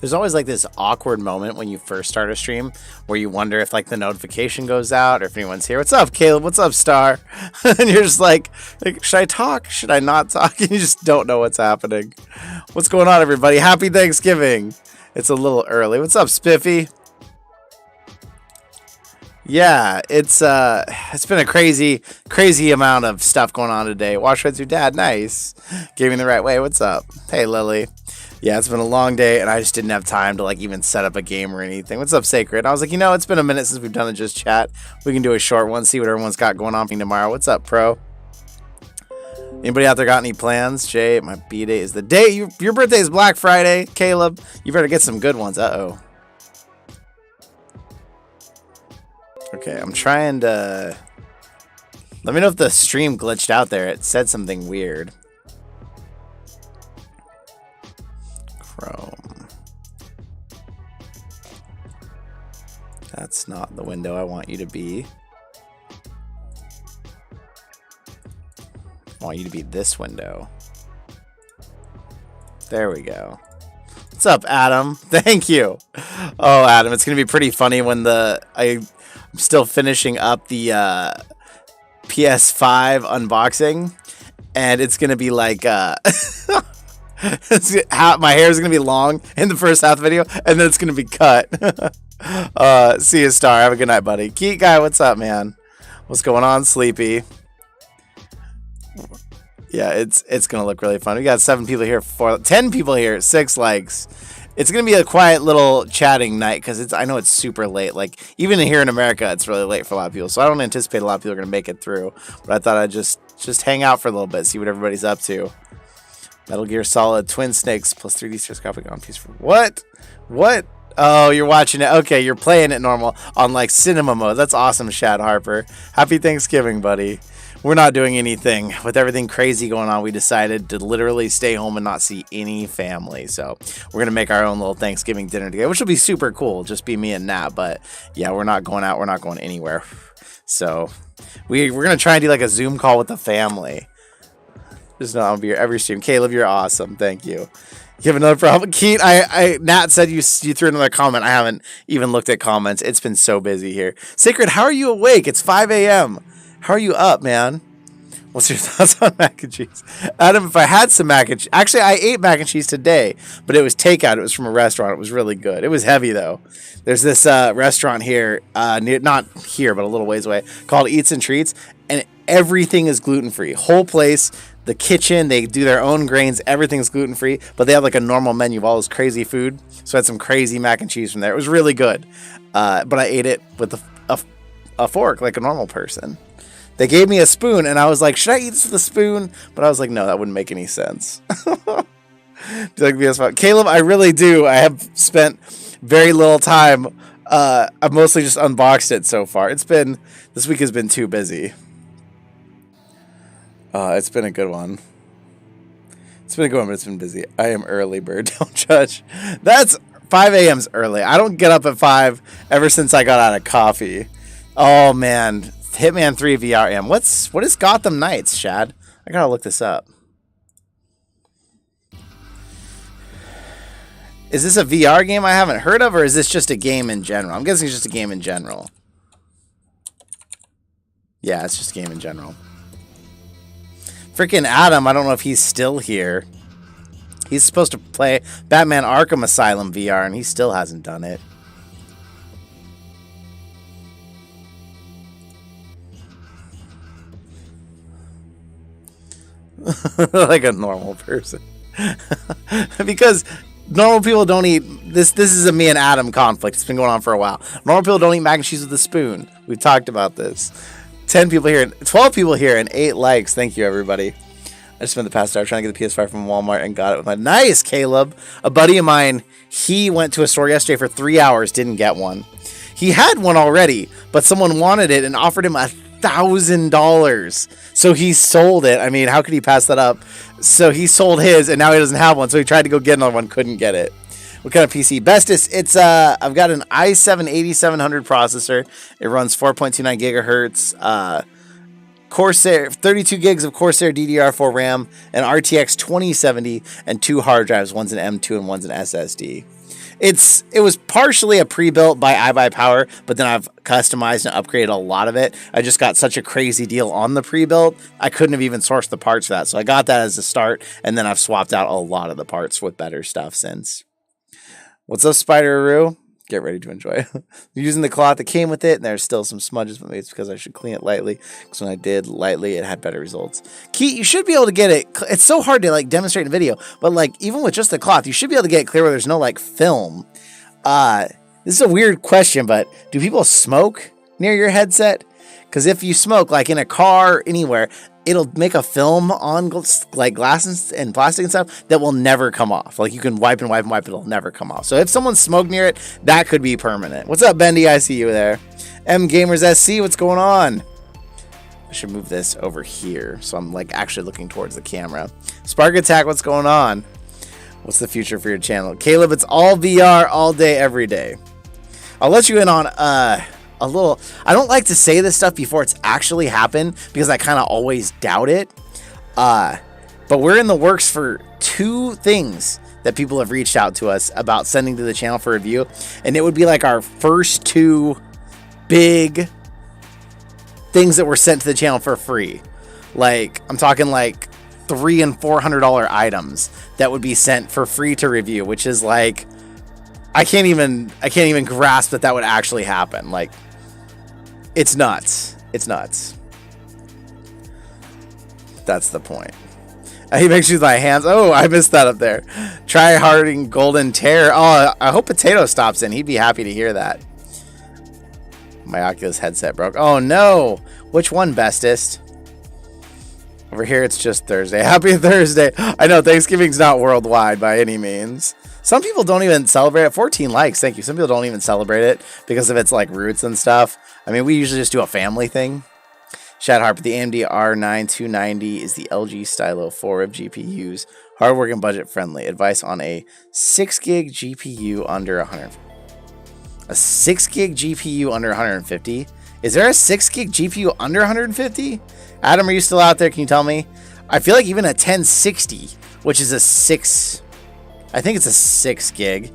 There's always like this awkward moment when you first start a stream where you wonder if like the notification goes out or if anyone's here. What's up, Caleb? What's up, Star? And you're just like, should I talk? Should I not talk? And you just don't know what's happening. What's going on, everybody? Happy Thanksgiving. It's a little early. What's up, Spiffy? Yeah, it's been a crazy amount of stuff going on today. Watch with your dad, nice. Gave me the right way. What's up? Hey, Lily. Yeah, it's been a long day, and I just didn't have time to like even set up a game or anything. What's up, Sacred? I was like, you know, it's been a minute since we've done a Just Chat. We can do a short one, see what everyone's got going on tomorrow. What's up, Pro? Anybody out there got any plans? Jay, my B-Day is the day. Your birthday is Black Friday. Caleb, you better get some good ones. Uh-oh. Okay, I'm trying to... Let me know if the stream glitched out there. It said something weird. Chrome. That's not the window I want you to be. I want you to be this window. There we go. What's up, Adam? Thank you. Oh, Adam, it's going to be pretty funny when I'm still finishing up the PS5 unboxing, and it's going to be like... my hair is going to be long in the first half of the video, and then it's going to be cut. See you, Star. Have a good night, buddy. Keat Guy, what's up, man? What's going on, Sleepy? Yeah, it's going to look really fun. We got 7 people here, 10 people here, 6 likes. It's going to be a quiet little chatting night because I know it's super late. Like, even here in America, it's really late for a lot of people. So I don't anticipate a lot of people are going to make it through. But I thought I'd just hang out for a little bit, see what everybody's up to. Metal Gear Solid, Twin Snakes, plus 3D stereoscopic on piece for what? What? Oh, you're watching it. Okay, you're playing it normal on like cinema mode. That's awesome, Shad Harper. Happy Thanksgiving, buddy. We're not doing anything. With everything crazy going on, we decided to literally stay home and not see any family. So we're going to make our own little Thanksgiving dinner together, which will be super cool. Just be me and Nat. But yeah, we're not going out. We're not going anywhere. So we're going to try and do like a Zoom call with the family. Just know I'll be here every stream. Caleb, you're awesome. Thank you. You have another problem? Keat, Nat said you threw another comment. I haven't even looked at comments. It's been so busy here. Sacred, how are you awake? It's 5 a.m. How are you up, man? What's your thoughts on mac and cheese? Adam, if I had some mac and cheese... Actually, I ate mac and cheese today, but it was takeout. It was from a restaurant. It was really good. It was heavy, though. There's this restaurant here, not here, but a little ways away, called Eats and Treats, and everything is gluten-free. Whole place, the kitchen, they do their own grains. Everything's gluten-free, but they have like a normal menu of all this crazy food. So I had some crazy mac and cheese from there. It was really good, but I ate it with a fork like a normal person. They gave me a spoon, and I was like, should I eat this with a spoon? But I was like, no, that wouldn't make any sense. Do you like PS5? Caleb, I really do. I have spent very little time. I've mostly just unboxed it so far. This week has been too busy. It's been a good one. It's been a good one, but it's been busy. I am early bird. Don't judge. That's 5 a.m.'s early. I don't get up at 5 ever since I got out of coffee. Oh, man. Hitman 3 VR AM. What is Gotham Knights, Shad? I gotta look this up. Is this a VR game I haven't heard of, or is this just a game in general? I'm guessing it's just a game in general. Yeah, it's just a game in general. Freaking Adam, I don't know if he's still here. He's supposed to play Batman Arkham Asylum VR, and he still hasn't done it. Like a normal person. Because normal people don't eat this is a me and Adam conflict. It's been going on for a while. Normal people don't eat mac and cheese with a spoon. We've talked about this. 10 people here, 12 people here, and 8 likes. Thank you, everybody. I just spent the past hour trying to get the PS5 from Walmart and got it with my... Nice, Caleb. A buddy of mine, he went to a store yesterday for 3 hours, didn't get one. He had one already, but someone wanted it and offered him $1,000. So he sold it. I mean, how could he pass that up? So he sold his, and now he doesn't have one. So he tried to go get another one, couldn't get it. What kind of PC? Bestest, it's I've got an i7 8700 processor. It runs 4.29 gigahertz. Corsair, 32 gigs of Corsair DDR4 RAM, an RTX 2070, and 2 hard drives. One's an M2 and one's an SSD. it was partially a pre-built by iBuyPower, but then I've customized and upgraded a lot of it. I just got such a crazy deal on the pre-built, I couldn't have even sourced the parts for that. So I got that as a start, and then I've swapped out a lot of the parts with better stuff since. What's up, Spider-Roo? Get ready to enjoy. Using the cloth that came with it, and there's still some smudges, but maybe it's because I should clean it lightly. Because when I did lightly, it had better results. Keith, you should be able to get it. It's so hard to like demonstrate in a video, but like even with just the cloth, you should be able to get it clear where there's no like film. This is a weird question, but do people smoke near your headset? Because if you smoke, like in a car, anywhere, it'll make a film on like glass and plastic and stuff that will never come off. Like you can wipe and wipe and wipe, it'll never come off. So if someone smoked near it, that could be permanent. What's up, Bendy? I see you there. M Gamers SC, what's going on? I should move this over here so I'm like actually looking towards the camera. Spark Attack, what's going on? What's the future for your channel? Caleb, it's all VR all day, every day. I'll let you in on a little. I don't like to say this stuff before it's actually happened because I kind of always doubt it. But we're in the works for 2 things that people have reached out to us about sending to the channel for review, and it would be like our first 2 big things that were sent to the channel for free. Like I'm talking like $300 and $400 items that would be sent for free to review, which is like I can't even grasp that would actually happen. Like it's nuts. It's nuts. That's the point. He makes use of my hands. Oh, I missed that up there. Try harding golden tear. Oh, I hope Potato stops in. He'd be happy to hear that. My Oculus headset broke. Oh no. Which one, bestest? Over here, it's just Thursday. Happy Thursday. I know Thanksgiving's not worldwide by any means. Some people don't even celebrate it. 14 likes. Thank you. Some people don't even celebrate it because of its like roots and stuff. I mean, we usually just do a family thing. Shad Harper, the AMD R9 290 is the LG Stylo 4 of GPUs. Hardworking and budget friendly. Advice on a 6 gig GPU under 100. A 6 gig GPU under 150? Is there a 6 gig GPU under 150? Adam, are you still out there? Can you tell me? I feel like even a 1060, which is a 6... I think it's a 6 gig,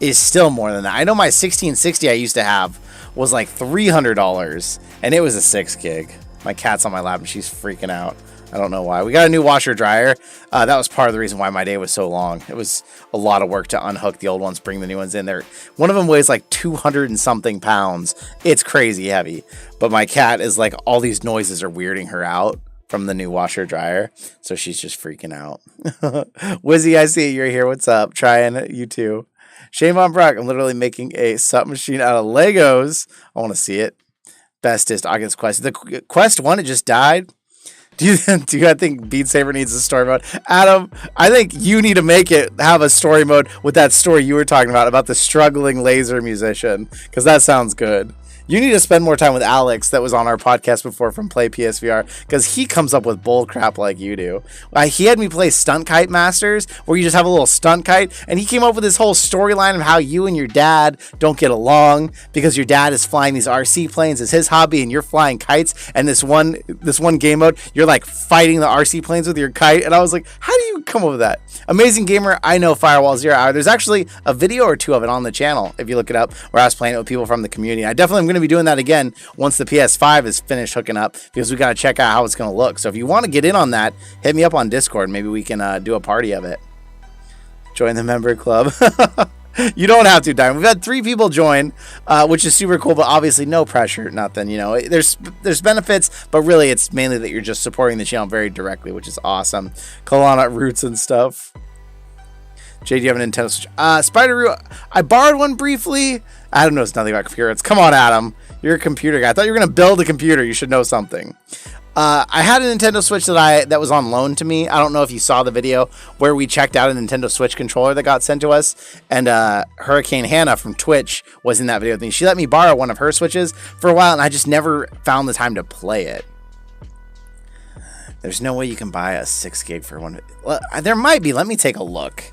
is still more than that. I know my 1660 I used to have was like $300, and it was a 6 gig. My cat's on my lap, and she's freaking out. I don't know why. We got a new washer dryer. That was part of the reason why my day was so long. It was a lot of work to unhook the old ones, bring the new ones in there. One of them weighs like 200 and something pounds. It's crazy heavy. But my cat is like, all these noises are weirding her out from the new washer dryer, so she's just freaking out. Wizzy, I see you're here. What's up? Trying you too. Shane Von Brock, I'm literally making a submachine out of Legos. I want to see it. Bestest August Quest. The Quest 1, it just died. Do you think Beat Saber needs a story mode? Adam, I think you need to make it have a story mode with that story you were talking about the struggling laser musician, because that sounds good. You need to spend more time with Alex that was on our podcast before from Play PSVR, because he comes up with bull crap like you do. He had me play Stunt Kite Masters, where you just have a little stunt kite, and he came up with this whole storyline of how you and your dad don't get along because your dad is flying these RC planes as his hobby and you're flying kites, and this one game mode, you're like fighting the RC planes with your kite, and I was like, how do you come up with that? Amazing Gamer, I know Firewall 0 Hour. There's actually a video or 2 of it on the channel, if you look it up, where I was playing it with people from the community. I definitely am going to be doing that again once the PS5 is finished hooking up, because we got to check out how it's going to look. So if you want to get in on that, hit me up on Discord. Maybe we can do a party of it. Join the member club. You don't have to, Diamond. We've had 3 people join, which is super cool, but obviously no pressure, nothing. You know, there's benefits, but really it's mainly that you're just supporting the channel very directly, which is awesome. Kalana Roots and stuff. Jay, do you have a Nintendo Switch? Spider-Roo, I borrowed one briefly. Adam knows nothing about computers. Come on, Adam. You're a computer guy. I thought you were going to build a computer. You should know something. I had a Nintendo Switch that was on loan to me. I don't know if you saw the video where we checked out a Nintendo Switch controller that got sent to us. And Hurricane Hannah from Twitch was in that video with me. She let me borrow one of her Switches for a while, and I just never found the time to play it. There's no way you can buy a 6 gig for one. Well, there might be. Let me take a look.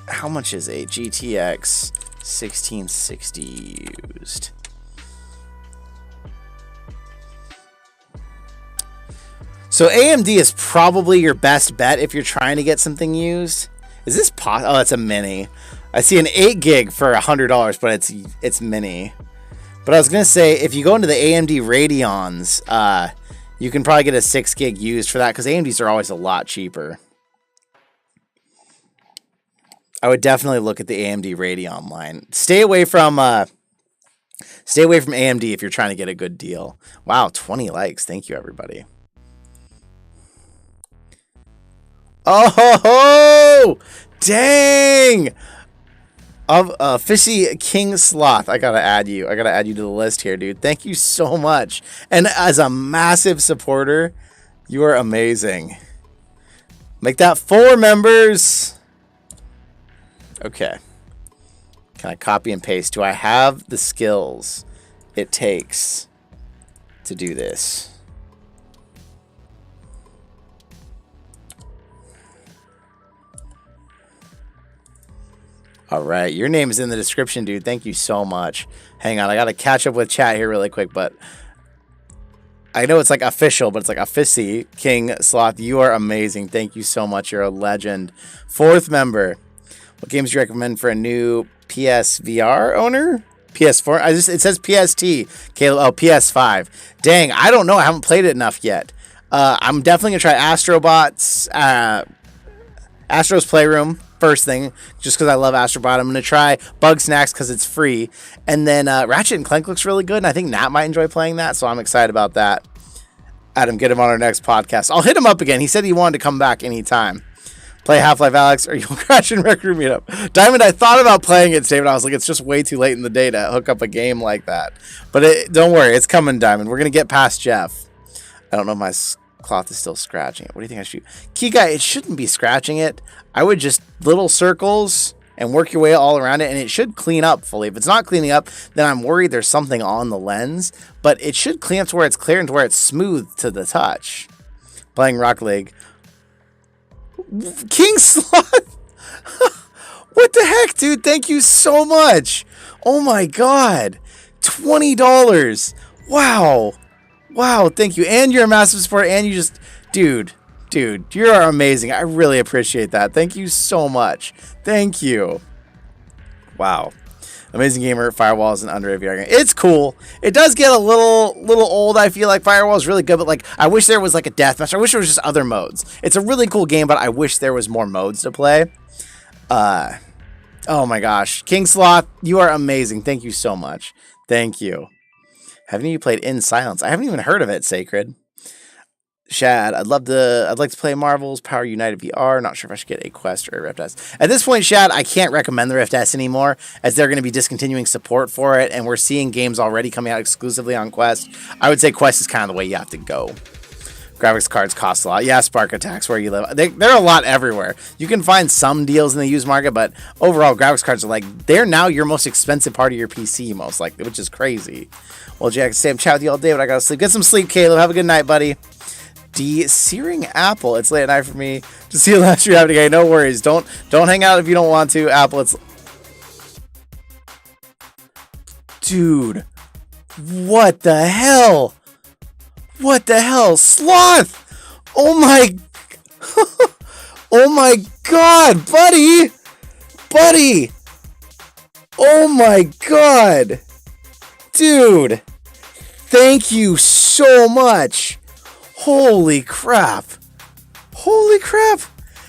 How much is a GTX 1660 used? So AMD is probably your best bet if you're trying to get something used. Is this oh, it's a mini. I see an 8 gig for $100, but it's mini. But I was gonna say, if you go into the AMD Radeons, you can probably get a 6 gig used for that, because AMDs are always a lot cheaper. I would definitely look at the AMD Radeon line. Stay away from AMD if you're trying to get a good deal. Wow, 20 likes. Thank you, everybody. Oh, dang! OfficiKingSloth, I gotta add you. I gotta add you to the list here, dude. Thank you so much. And as a massive supporter, you are amazing. Make that 4 members. Okay. Can I copy and paste? Do I have the skills it takes to do this? All right, your name is in the description, dude. Thank you so much. Hang on, I got to catch up with chat here really quick, but I know it's like official, but it's like OfficiKingSloth. You are amazing. Thank you so much. You're a legend. 4th member. What games do you recommend for a new PSVR owner? PS4? It says PST. Caleb, oh, PS5. Dang, I don't know. I haven't played it enough yet. I'm definitely gonna try Astrobots, Astro's Playroom. First thing, just because I love Astrobot. I'm going to try Bug Snacks because it's free. And then Ratchet and Clank looks really good, and I think Nat might enjoy playing that, so I'm excited about that. Adam, get him on our next podcast. I'll hit him up again. He said he wanted to come back anytime. Play Half-Life Alex, or you'll crash and Rec Room Meetup. Diamond, I thought about playing it today, but I was like, it's just way too late in the day to hook up a game like that. But don't worry, it's coming, Diamond. We're going to get past Jeff. I don't know if my cloth is still scratching it. What do you think I should do? Key guy, it shouldn't be scratching it. I would just little circles and work your way all around it, and it should clean up fully. If it's not cleaning up, then I'm worried there's something on the lens, but it should clean up to where it's clear and to where it's smooth to the touch. Playing Rocket League. King Sloth! What the heck, dude? Thank you so much. Oh my god. $20. Wow. Wow, thank you. And you're a massive supporter, and you just... Dude, you're amazing. I really appreciate that. Thank you so much. Thank you. Wow. Amazing gamer. Firewall is an underrated VR game. It's cool. It does get a little old, I feel like. Firewall is really good, but like I wish there was like a deathmatch. I wish there was just other modes. It's a really cool game, but I wish there was more modes to play. Oh my gosh. King Sloth, you are amazing. Thank you so much. Thank you. Haven't you played In Silence? I haven't even heard of it, Sacred. Shad, I'd like to play Marvel's Power United VR. Not sure if I should get a Quest or a Rift S. At this point, Shad, I can't recommend the Rift S anymore, as they're going to be discontinuing support for it, and we're seeing games already coming out exclusively on Quest. I would say Quest is kind of the way you have to go. Graphics cards cost a lot. Yeah, Spark Attacks where you live. They're a lot everywhere. You can find some deals in the used market, but overall, graphics cards are like, they're now your most expensive part of your PC, most likely, which is crazy. Well, Jack, stay up chat with you all day, but I gotta sleep. Get some sleep, Caleb. Have a good night, buddy. Searing Apple. It's late at night for me to see a last year happening. Okay, no worries. Don't hang out if you don't want to. Apple, it's... Dude. What the hell? What the hell? Sloth! Oh my... Oh my god, buddy! Buddy! Oh my god! Dude! Thank you so much! Holy crap. Holy crap.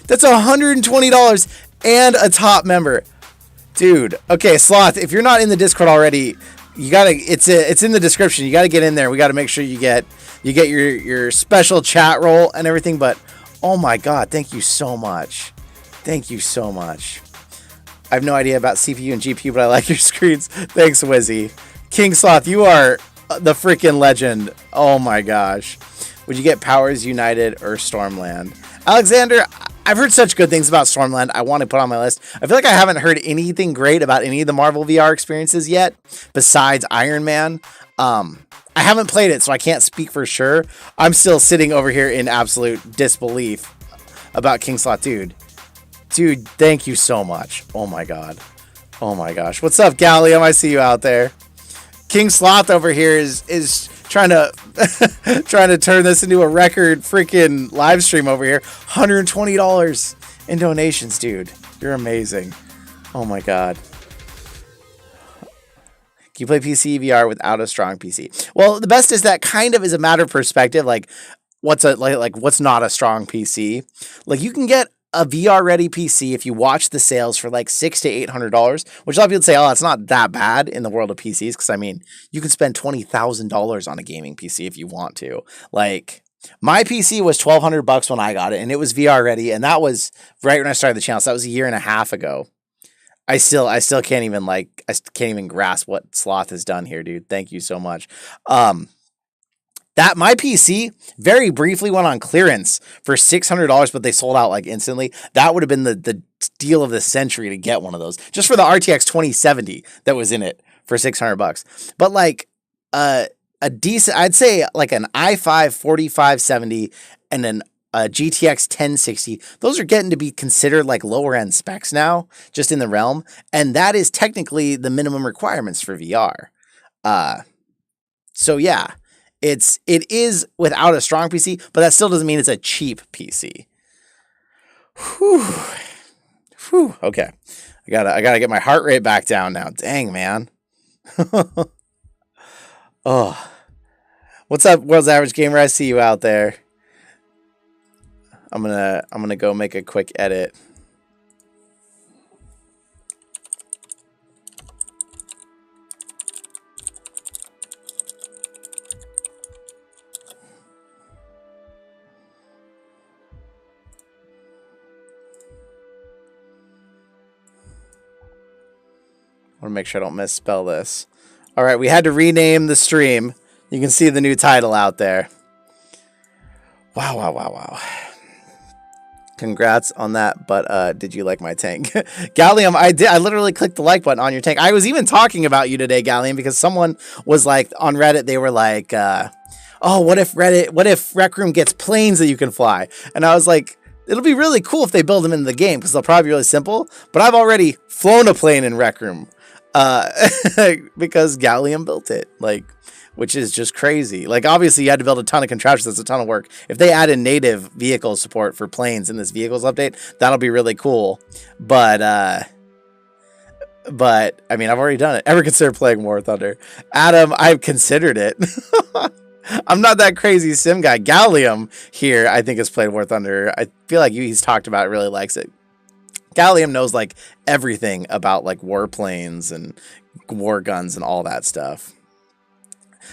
That's $120 and a top member. Dude. Okay, Sloth, if you're not in the Discord already, you gotta, it's in the description. You gotta get in there. We gotta make sure you get your special chat role and everything, but oh my god, thank you so much. Thank you so much. I have no idea about CPU and GPU, but I like your screens. Thanks, Wizzy. King Sloth, you are the freaking legend. Oh my gosh. Would you get Powers United or Stormland? Alexander, I've heard such good things about Stormland. I want to put on my list. I feel like I haven't heard anything great about any of the Marvel VR experiences yet, besides Iron Man. I haven't played it, so I can't speak for sure. I'm still sitting over here in absolute disbelief about King Sloth. Dude, thank you so much. Oh my god. Oh my gosh. What's up, Gallium? I see you out there. King Sloth over here is trying to turn this into a record freaking live stream over here. $120 in donations, dude. You're amazing. Oh my god. Can you play PC VR without a strong PC? Well, the best is that kind of is a matter of perspective. Like, what's not a strong PC? Like, you can get a VR ready PC if you watch the sales for like $600 to $800, which a lot of people say, oh, it's not that bad in the world of PCs. Because I mean, you can spend $20,000 on a gaming PC if you want to. Like, my PC was $1,200 when I got it, and it was VR ready, and that was right when I started the channel. So that was a year and a half ago. I still can't even grasp what Sloth has done here, dude. Thank you so much. That my PC very briefly went on clearance for $600, but they sold out like instantly. That would have been the deal of the century to get one of those, just for the RTX 2070 that was in it for $600. But like a decent, I'd say like an i5 4570 and then a GTX 1060, those are getting to be considered like lower end specs now, just in the realm. And that is technically the minimum requirements for VR. So yeah, it is without a strong PC, but that still doesn't mean it's a cheap PC. Whew. Okay. I gotta get my heart rate back down now. Dang, man. Oh, what's up, World's Average Gamer? I see you out there. I'm gonna go make a quick edit. I want to make sure I don't misspell this. All right, we had to rename the stream. You can see the new title out there. Wow. Congrats on that, but did you like my tank? Gallium, I did. I literally clicked the like button on your tank. I was even talking about you today, Gallium, because someone was like, on Reddit, they were like, oh, what if Rec Room gets planes that you can fly? And I was like, it'll be really cool if they build them into the game, because they'll probably be really simple, but I've already flown a plane in Rec Room, because Gallium built it, like, which is just crazy. Like, obviously, you had to build a ton of contraptions. That's a ton of work. If they add in native vehicle support for planes in this vehicles update, that'll be really cool. But I mean, I've already done it. Ever consider playing War Thunder? Adam, I've considered it. I'm not that crazy sim guy. Gallium here, I think, has played War Thunder. I feel like he's talked about it, really likes it. Gallium knows, like, everything about, like, warplanes and war guns and all that stuff.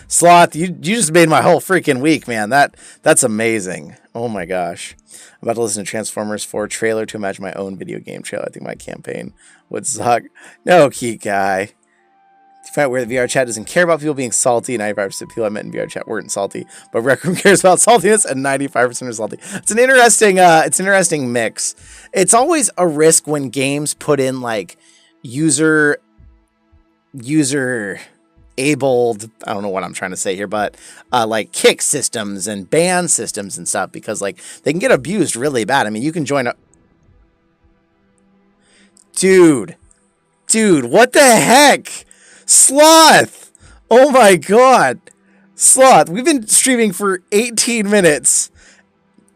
Sloth, you just made my whole freaking week, man. That's amazing. Oh my gosh. I'm about to listen to Transformers 4 trailer to imagine my own video game trailer. I think my campaign would suck. No, Keek guy. You find out where the VR chat doesn't care about people being salty. 95% of people I met in VR chat weren't salty, but Rec Room cares about saltiness, and 95% are salty. It's an interesting mix. It's always a risk when games put in like user abled, I don't know what I'm trying to say here, but like kick systems and ban systems and stuff, because like they can get abused really bad. I mean, you can join a dude, what the heck? Sloth, oh my god, Sloth, we've been streaming for 18 minutes,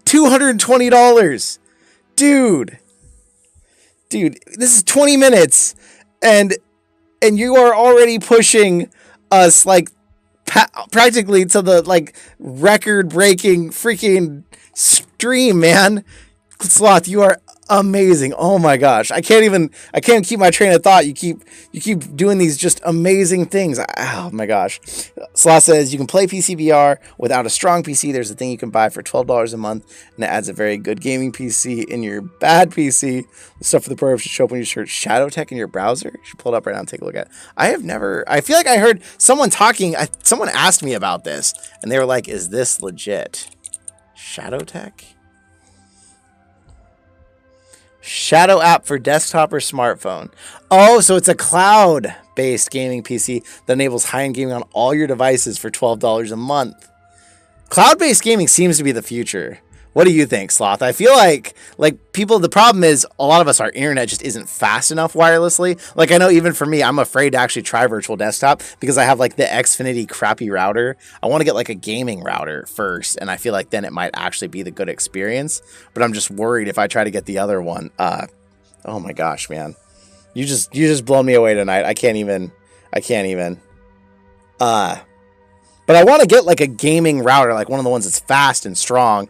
$220, dude, this is 20 minutes, and you are already pushing us like practically to the like record-breaking freaking stream, man. Sloth, you are amazing. Oh my gosh, I can't keep my train of thought. You keep doing these just amazing things. Oh my gosh. Sloth says you can play PC VR without a strong PC. There's a thing you can buy for $12 a month, and it adds a very good gaming PC in your bad PC. The stuff for the program should show up when you search Shadow Tech in your browser. You should pull it up right now and take a look at it. I feel like I heard someone someone asked me about this, and they were like, is this legit? Shadow Tech? Shadow app for desktop or smartphone. Oh, so it's a cloud-based gaming PC that enables high-end gaming on all your devices for $12 a month. Cloud-based gaming seems to be the future. What do you think, Sloth? I feel like people, the problem is a lot of us, our internet just isn't fast enough wirelessly. Like, I know even for me, I'm afraid to actually try virtual desktop because I have like the Xfinity crappy router. I want to get like a gaming router first, and I feel like then it might actually be the good experience. But I'm just worried if I try to get the other one. Oh my gosh, man. You just blown me away tonight. I can't even. But I want to get like a gaming router, like one of the ones that's fast and strong,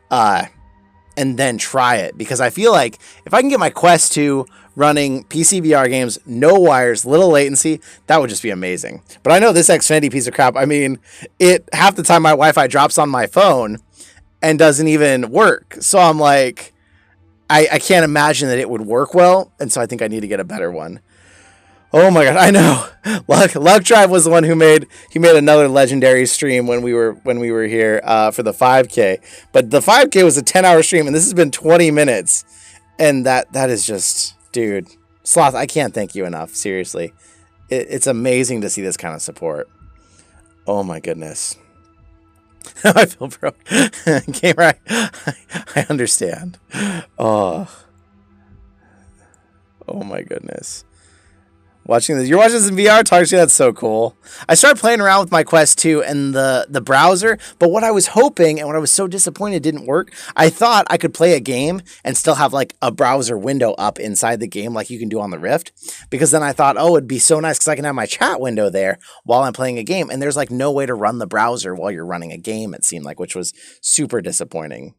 and then try it, because I feel like if I can get my Quest 2 running PC VR games, no wires, little latency, that would just be amazing. But I know this Xfinity piece of crap, I mean, half the time my Wi-Fi drops on my phone and doesn't even work. So I'm like, I can't imagine that it would work well, and so I think I need to get a better one. Oh my god, I know. LuckDrive was the one who made another legendary stream when we were here for the 5K. But the 5K was a 10-hour stream, and this has been 20 minutes. And that is just, dude, Sloth, I can't thank you enough. Seriously, it's amazing to see this kind of support. Oh my goodness. I feel broke. Gamer, I understand. Oh my goodness. Watching this, you're watching this in VR, Tarksy, that's so cool. I started playing around with my Quest 2 and the browser, but what I was hoping and what I was so disappointed didn't work. I thought I could play a game and still have like a browser window up inside the game like you can do on the Rift, because then I thought, oh, it'd be so nice because I can have my chat window there while I'm playing a game, and there's like no way to run the browser while you're running a game, it seemed like, which was super disappointing.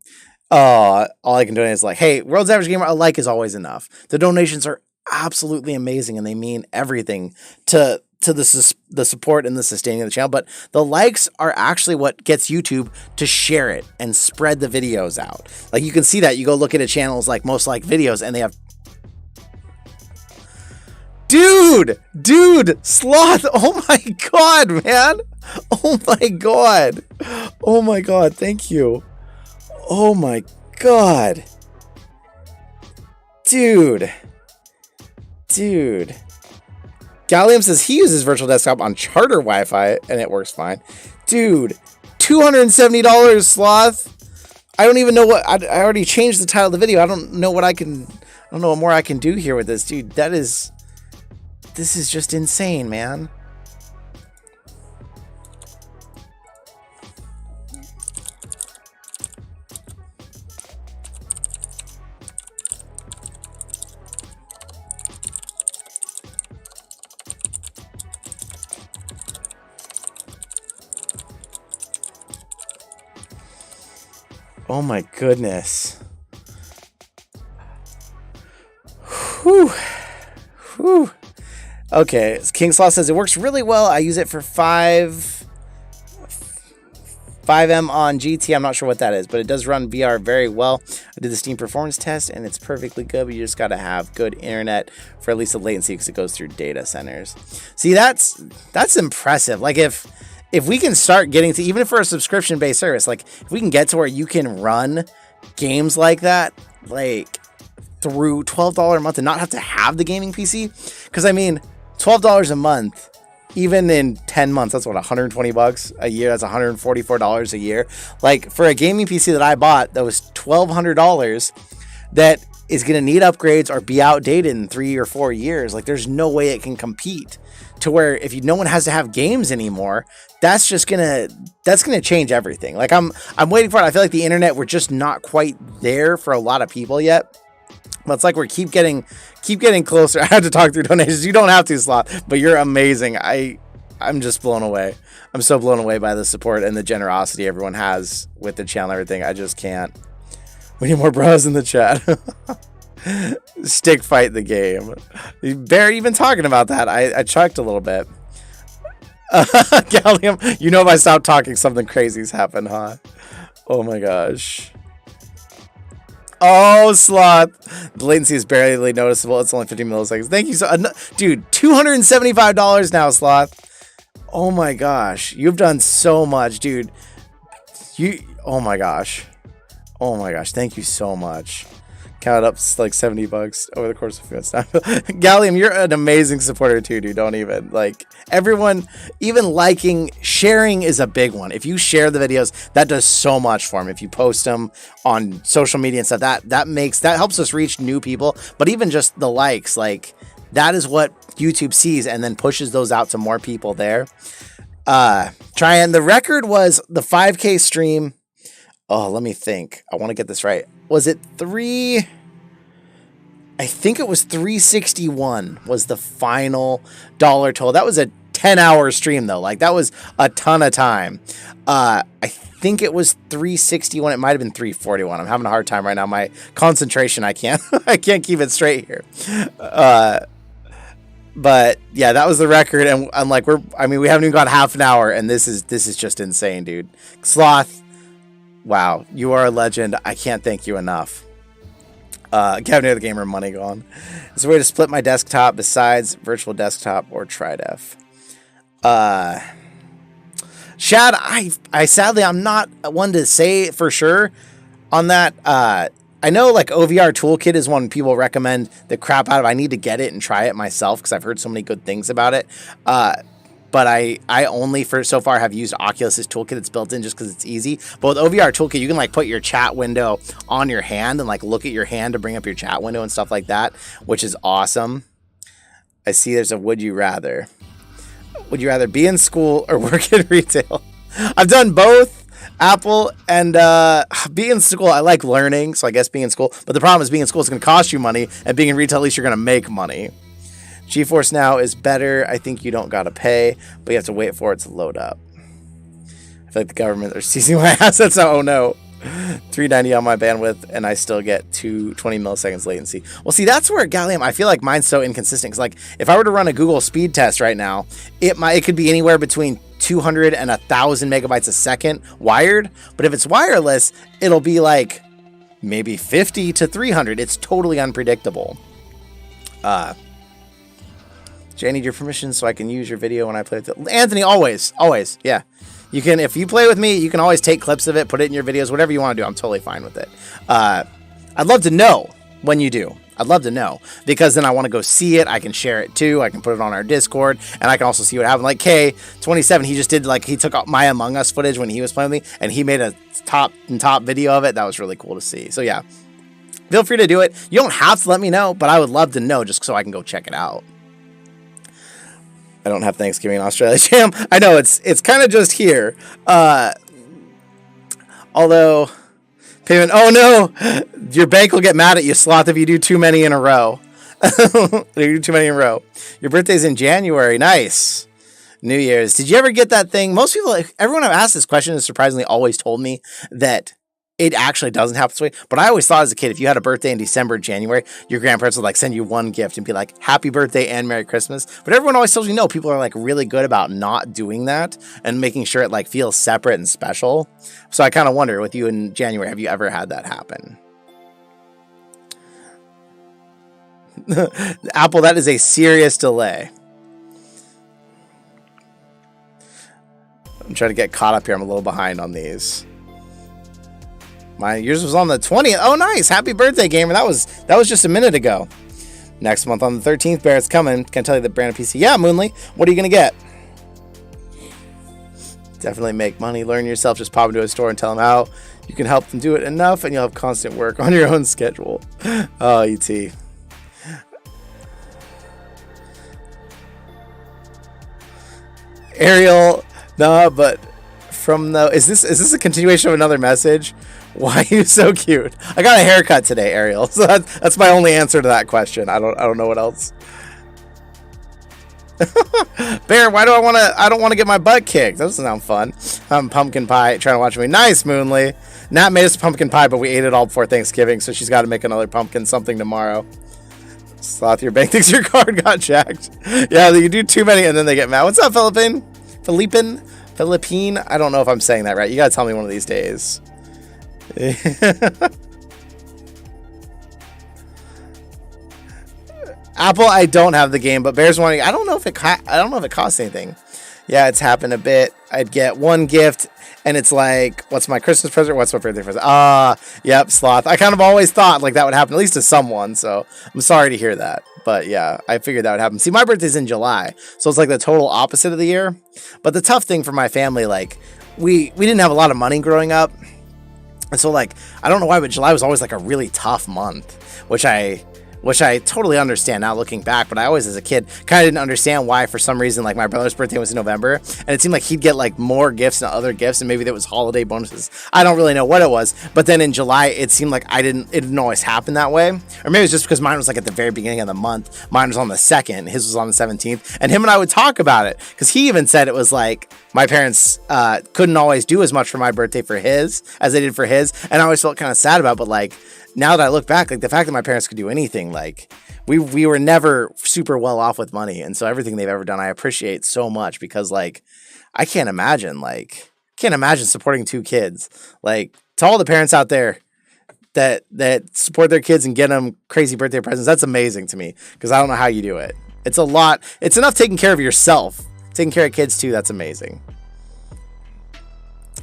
All I can do is like, hey, World's Average Gamer, a like is always enough. The donations are absolutely amazing, and they mean everything to the support and the sustaining of the channel. But the likes are actually what gets YouTube to share it and spread the videos out. Like, you can see that. You go look at a channel's like most liked videos, and they have, dude, Sloth, oh my god, man, oh my god, thank you, oh my god, dude. Gallium says he uses virtual desktop on charter Wi-Fi and it works fine. Dude, $270, Sloth. I don't even know what, I already changed the title of the video. I don't know what more I can do here with this, dude. This is just insane, man. Oh my goodness. Whew. Okay, KingSloth says it works really well. I use it for 5M on GT. I'm not sure what that is, but it does run VR very well. I did the Steam performance test and it's perfectly good, but you just got to have good internet for at least the latency because it goes through data centers. See, that's impressive. Like, if we can start getting to, even for a subscription-based service, like if we can get to where you can run games like that, like through $12 a month and not have to have the gaming PC, because I mean, $12 a month, even in 10 months, that's what, $120 a year. That's $144 a year. Like, for a gaming PC that I bought that was $1,200 that is going to need upgrades or be outdated in 3 or 4 years, like there's no way it can compete to where if no one has to have games anymore, that's gonna change everything. Like, I'm waiting for it. I feel like the internet, we're just not quite there for a lot of people yet. But it's like we're keep getting closer. I had to talk through donations. You don't have to, Sloth, but you're amazing. I'm just blown away. I'm so blown away by the support and the generosity everyone has with the channel and everything. I just can't. We need more bros in the chat. Stick fight the game. Barry, you've been talking about that. I chucked a little bit. Gallium, you know, if I stop talking, something crazy's happened, huh? Oh my gosh. Oh, Sloth. The latency is barely noticeable. It's only 15 milliseconds. Thank you so, dude. $275 now, Sloth. Oh my gosh, you've done so much, dude. Oh my gosh. Thank you so much. Counted up like $70 over the course of a few months. Gallium, you're an amazing supporter too, dude. Don't even, like, everyone, even liking, sharing is a big one. If you share the videos, that does so much for them. If you post them on social media and stuff, that helps us reach new people. But even just the likes, like, that is what YouTube sees and then pushes those out to more people there. Trying, the record was the 5K stream. Oh, let me think. I want to get this right. Was it 3? I think it was 361 was the final dollar total. That was a 10-hour stream though. Like that was a ton of time. I think it was 361. It might have been 341. I'm having a hard time right now. My concentration, I can't I can't keep it straight here. But yeah, that was the record, and I'm like, we haven't even got half an hour, and this is just insane, dude. Sloth, wow, you are a legend. I can't thank you enough. Cabinet of the Gamer, money gone. Is there a way to split my desktop besides virtual desktop or TriDef? Shad, I sadly, I'm not one to say for sure on that. I know like OVR Toolkit is one people recommend the crap out of. I need to get it and try it myself because I've heard so many good things about it. But I only for so far have used Oculus's toolkit. It's built in just because it's easy. But with OVR Toolkit, you can like put your chat window on your hand and like look at your hand to bring up your chat window and stuff like that, which is awesome. I see there's a would you rather. Would you rather be in school or work in retail? I've done both. Apple and being in school, I like learning, so I guess being in school. But the problem is being in school is going to cost you money, and being in retail, at least you're going to make money. GeForce Now is better. I think you don't got to pay, but you have to wait for it to load up. I feel like the government are seizing my assets. Oh no. 390 on my bandwidth, and I still get 220 milliseconds latency. Well, see, that's where Gallium, I feel like mine's so inconsistent. Because like, if I were to run a Google speed test right now, it could be anywhere between 200 and 1,000 megabytes a second wired. But if it's wireless, it'll be like maybe 50 to 300. It's totally unpredictable. Jay, I need your permission so I can use your video when I play with it. Anthony, always, yeah. You can, if you play with me, you can always take clips of it, put it in your videos, whatever you want to do. I'm totally fine with it. I'd love to know when you do. I'd love to know, because then I want to go see it. I can share it too. I can put it on our Discord, and I can also see what happened. Like K27, he just did he took my Among Us footage when he was playing with me, and he made a top video of it. That was really cool to see. So yeah, feel free to do it. You don't have to let me know, but I would love to know just so I can go check it out. I don't have Thanksgiving in Australia, Jam. I know it's kind of just here. Although payment, oh no, your bank will get mad at you, Sloth, if you do too many in a row. You do too many in a row. Your birthday's in January. Nice. New Year's. Did you ever get that thing? Most people, everyone I've asked this question has surprisingly always told me that it actually doesn't happen this way. But I always thought as a kid, if you had a birthday in December, January, your grandparents would like send you one gift and be like, happy birthday and Merry Christmas. But everyone always tells me, no, people are like really good about not doing that and making sure it like feels separate and special. So I kind of wonder with you in January, have you ever had that happen? Apple, that is a serious delay. I'm trying to get caught up here. I'm a little behind on these. Yours was on the 20th. Oh, nice. Happy birthday, gamer. That was just a minute ago. Next month on the 13th, Barrett's coming. Can I tell you the brand of PC? Yeah, Moonly. What are you going to get? Definitely make money. Learn yourself. Just pop into a store and tell them how you can help them do it enough, and you'll have constant work on your own schedule. Oh, ET. Ariel, no, but from the is this a continuation of another message? Why are you so cute? I got a haircut today, Ariel. So that's my only answer to that question. I don't know what else. Bear, why do I don't want to get my butt kicked? That doesn't sound fun. I'm pumpkin pie trying to watch me. Nice, Moonly. Nat made us pumpkin pie, but we ate it all before Thanksgiving, so she's got to make another pumpkin something tomorrow. Sloth, your bank thinks your card got jacked. Yeah, you do too many and then they get mad. What's up, Philippine? I don't know if I'm saying that right. You gotta tell me one of these days. Apple, I don't have the game, but Bears wanting. I don't know if it costs anything. Yeah, it's happened a bit. I'd get one gift, and it's like, what's my Christmas present? What's my birthday present? Yep, Sloth. I kind of always thought like that would happen at least to someone. So I'm sorry to hear that, but yeah, I figured that would happen. See, my birthday's in July, so it's like the total opposite of the year. But the tough thing for my family, like we didn't have a lot of money growing up. And so, like, I don't know why, but July was always, like, a really tough month, which I which I totally understand now looking back, but I always as a kid kind of didn't understand why for some reason, like my brother's birthday was in November and it seemed like he'd get like more gifts and other gifts and maybe there was holiday bonuses. I don't really know what it was, but then in July it seemed like it didn't always happen that way. Or maybe it's just because mine was like at the very beginning of the month. Mine was on the 2nd, his was on the 17th, and him and I would talk about it because he even said it was like my parents couldn't always do as much for my birthday for his as they did for his, and I always felt kind of sad about it, but like now that I look back, like the fact that my parents could do anything, like we were never super well off with money. And so everything they've ever done, I appreciate so much because like, I can't imagine supporting 2 kids. Like to all the parents out there that support their kids and get them crazy birthday presents. That's amazing to me because I don't know how you do it. It's a lot. It's enough taking care of yourself, taking care of kids too. That's amazing.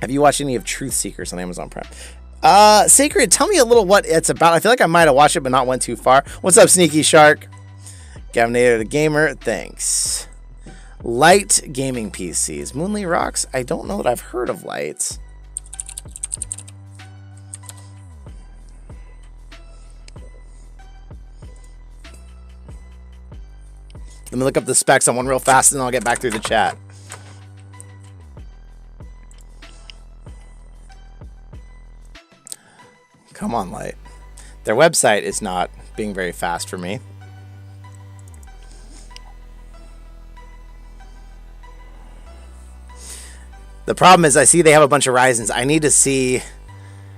Have you watched any of Truth Seekers on Amazon Prime? Sacred, tell me a little what it's about. I feel like I might have watched it, but not went too far. What's up, Sneaky Shark? Gavinator the Gamer, thanks. Light gaming PCs. Moonly Rocks, I don't know that I've heard of Lights. Let me look up the specs on one real fast, and then I'll get back through the chat. Come on, Light. Their website is not being very fast for me. The problem is I see they have a bunch of Ryzens. I need to see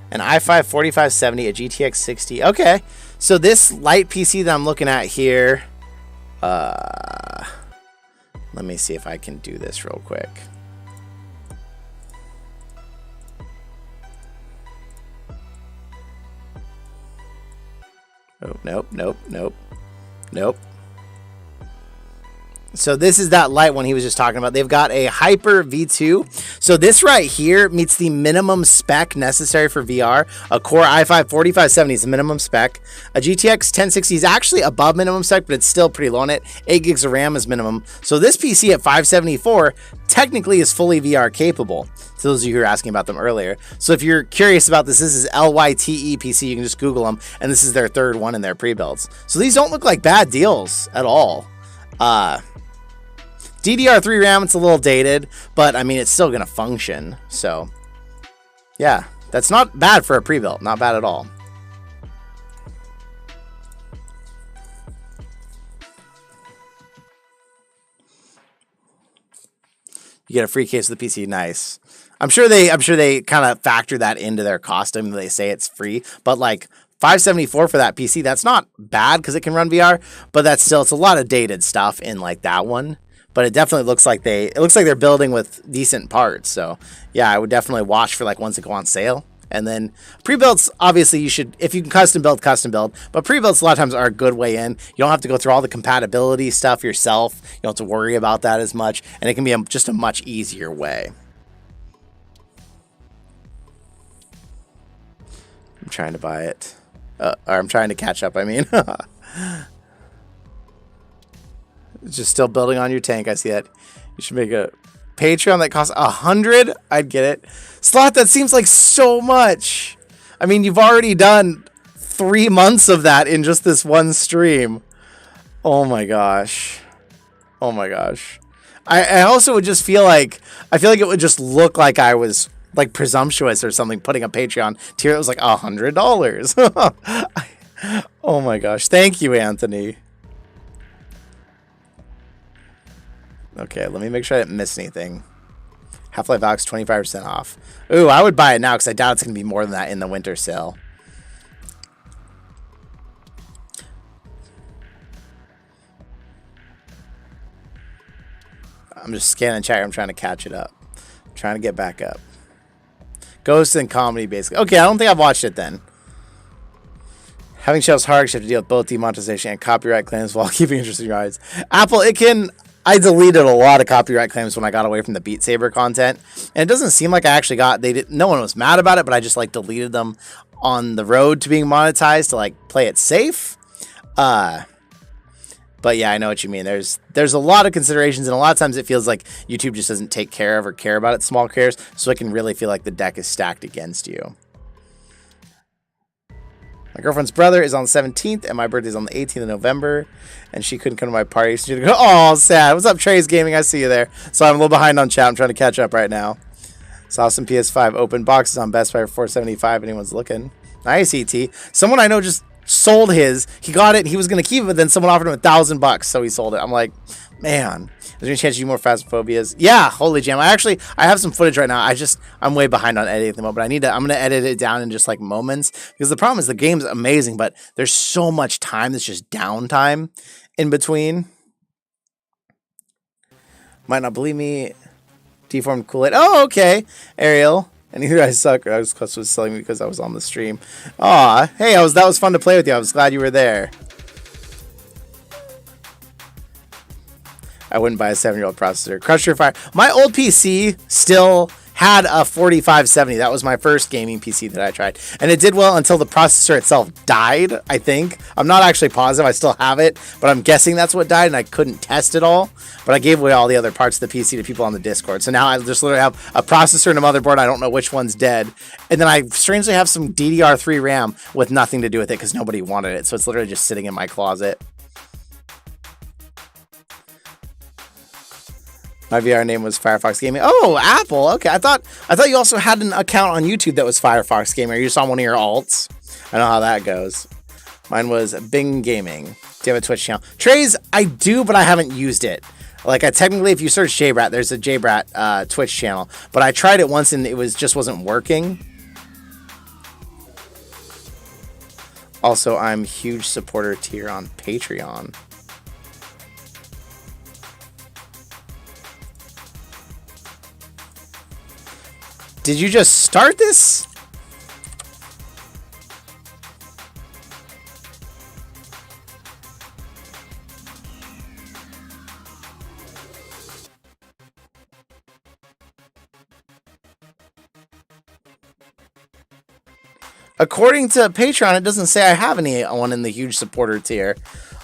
an i5 4570, a GTX 60. Okay, so this light PC that I'm looking at here, let me see if I can do this real quick. Oh, nope. So this is that light one he was just talking about. They've got a Hyper V2. So this right here meets the minimum spec necessary for VR. A Core i5 4570 is the minimum spec. A GTX 1060 is actually above minimum spec, but it's still pretty low on it. 8 gigs of RAM is minimum. So this PC at 574 technically is fully VR capable. To those of you who were asking about them earlier. So if you're curious about this, this is LYTE PC. You can just Google them, and this is their 3rd one in their pre-builds. So these don't look like bad deals at all. DDR3 RAM, it's a little dated, but I mean, it's still going to function. So yeah, that's not bad for a pre-built. Not bad at all. You get a free case of the PC. Nice. I'm sure they kind of factor that into their cost. I mean, they say it's free, but like $574 for that PC, that's not bad because it can run VR, but that's still, it's a lot of dated stuff in like that one. But it definitely looks like they're building with decent parts. So yeah, I would definitely watch for like ones that go on sale. And then pre-builds, obviously you should, if you can custom build, but pre-builds a lot of times are a good way in. You don't have to go through all the compatibility stuff yourself. You don't have to worry about that as much. And it can be just a much easier way. I'm trying to buy it. Or I'm trying to catch up, I mean. It's just still building on your tank. I see that. You should make a Patreon that costs $100. I'd get it. Sloth, that seems like so much. I mean, you've already done 3 months of that in just this one stream. Oh my gosh. Oh my gosh. I also would just feel like, I feel like it would just look like I was like presumptuous or something, putting a Patreon tier that was like $100. Oh my gosh. Thank you, Anthony. Okay, let me make sure I didn't miss anything. Half-Life Alyx 25% off. Ooh, I would buy it now because I doubt it's going to be more than that in the winter sale. I'm just scanning chat. I'm trying to catch it up. I'm trying to get back up. Ghost and comedy, basically. Okay, I don't think I've watched it then. Having shelves hard, you have to deal with both demonetization and copyright claims while keeping interest in your eyes. Apple, it can... I deleted a lot of copyright claims when I got away from the Beat Saber content, and it doesn't seem like I actually got. No one was mad about it, but I just like deleted them on the road to being monetized to like play it safe. But yeah, I know what you mean. There's a lot of considerations, and a lot of times it feels like YouTube just doesn't take care of or care about its small creators, so it can really feel like the deck is stacked against you. My girlfriend's brother is on the 17th, and my birthday's on the 18th of November, and she couldn't come to my party. So she go, oh, sad. What's up, Trey's Gaming? I see you there. So I'm a little behind on chat. I'm trying to catch up right now. Saw some PS5 open boxes on Best Buy for $475. Anyone's looking. Nice, ET. Someone I know just sold his. He got it. He was going to keep it, but then someone offered him $1,000, so he sold it. I'm like, man. Is there any chance you do more Phasmophobias? Yeah, holy jam. I have some footage right now. I'm way behind on editing at the moment, but I'm going to edit it down in just like moments, because the problem is the game's amazing, but there's so much time that's just downtime in between. Might not believe me. Deformed Kool-Aid. Oh, okay. Ariel. And either I suck or I was selling me because I was on the stream. Aw, hey, that was fun to play with you. I was glad you were there. I wouldn't buy a 7-year-old processor. Crusher Fire. My old PC still had a 4570. That was my first gaming PC that I tried. And it did well until the processor itself died, I think. I'm not actually positive. I still have it, but I'm guessing that's what died, and I couldn't test it all. But I gave away all the other parts of the PC to people on the Discord. So now I just literally have a processor and a motherboard. I don't know which one's dead. And then I strangely have some DDR3 RAM with nothing to do with it because nobody wanted it. So it's literally just sitting in my closet. My VR name was Firefox Gaming. Oh, Apple. Okay, I thought you also had an account on YouTube that was Firefox Gaming. Are you just on one of your alts? I know how that goes. Mine was Bing Gaming. Do you have a Twitch channel? Trey's, I do, but I haven't used it. Like, technically, if you search JayBratt, there's a JayBratt Twitch channel. But I tried it once and it just wasn't working. Also, I'm huge supporter tier on Patreon. Did you just start this? According to Patreon, it doesn't say I have anyone in the huge supporter tier.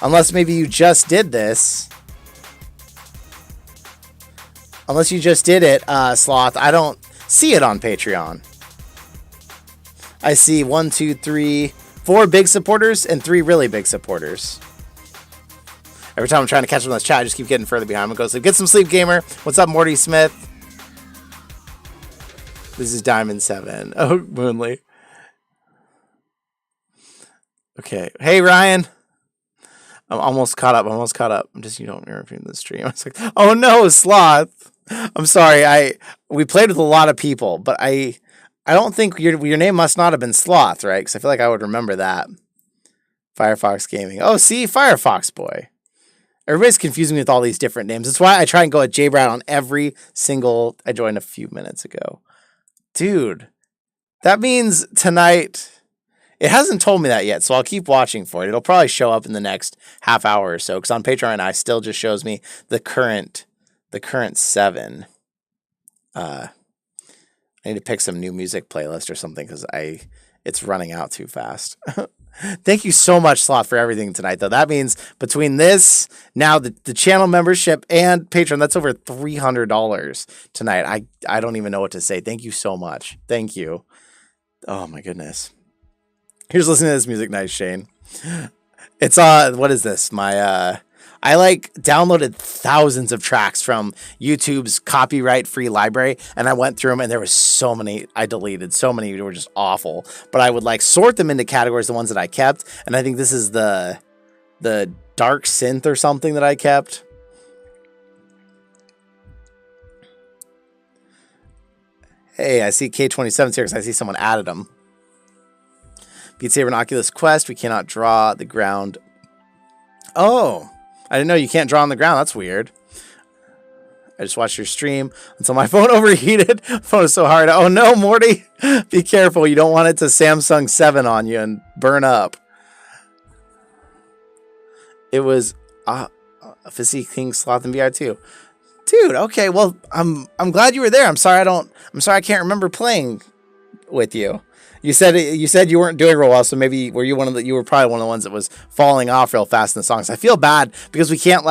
Unless maybe you just did this. Unless you just did it, Sloth. I don't see it on Patreon. I see 1, 2, 3, 4 big supporters and 3 really big supporters. Every time I'm trying to catch up on this chat, I just keep getting further behind. I'm going to go sleep. Get some sleep, gamer. What's up, Morty Smith? This is Diamond 7. Oh, Moonly. Okay. Hey, Ryan. I'm almost caught up. You don't remember the stream. I was like, oh no, Sloth. I'm sorry. We played with a lot of people, but I don't think your name must not have been Sloth, right? Because I feel like I would remember that. Firefox Gaming. Oh, see, Firefox boy. Everybody's confusing me with all these different names. That's why I try and go at JayBratt on every single. I joined a few minutes ago, dude. That means tonight. It hasn't told me that yet, so I'll keep watching for it. It'll probably show up in the next half hour or so. Because on Patreon, I still just shows me the current 7. I need to pick some new music playlist or something because it's running out too fast. Thank you so much, Sloth, for everything tonight, though. That means between this, now the channel membership, and Patreon, that's over $300 tonight. I don't even know what to say. Thank you so much. Thank you. Oh, my goodness. Here's listening to this music. Nice, Shane. It's what is this? I downloaded thousands of tracks from YouTube's copyright-free library, and I went through them, and there was so many I deleted. So many were just awful. But I would sort them into categories, the ones that I kept, and I think this is the dark synth or something that I kept. Hey, I see K27 here because I see someone added them. Beat Saber and Oculus Quest. We cannot draw the ground. Oh, I didn't know you can't draw on the ground. That's weird. I just watched your stream until my phone overheated. Phone is so hard. Oh no, Morty. Be careful. You don't want it to Samsung 7 on you and burn up. It was OfficiKingSloth-MASSIVE too. Dude, okay. Well, I'm glad you were there. I'm sorry I can't remember playing with you. You said you weren't doing real well, so maybe you were probably one of the ones that was falling off real fast in the songs. I feel bad because we can't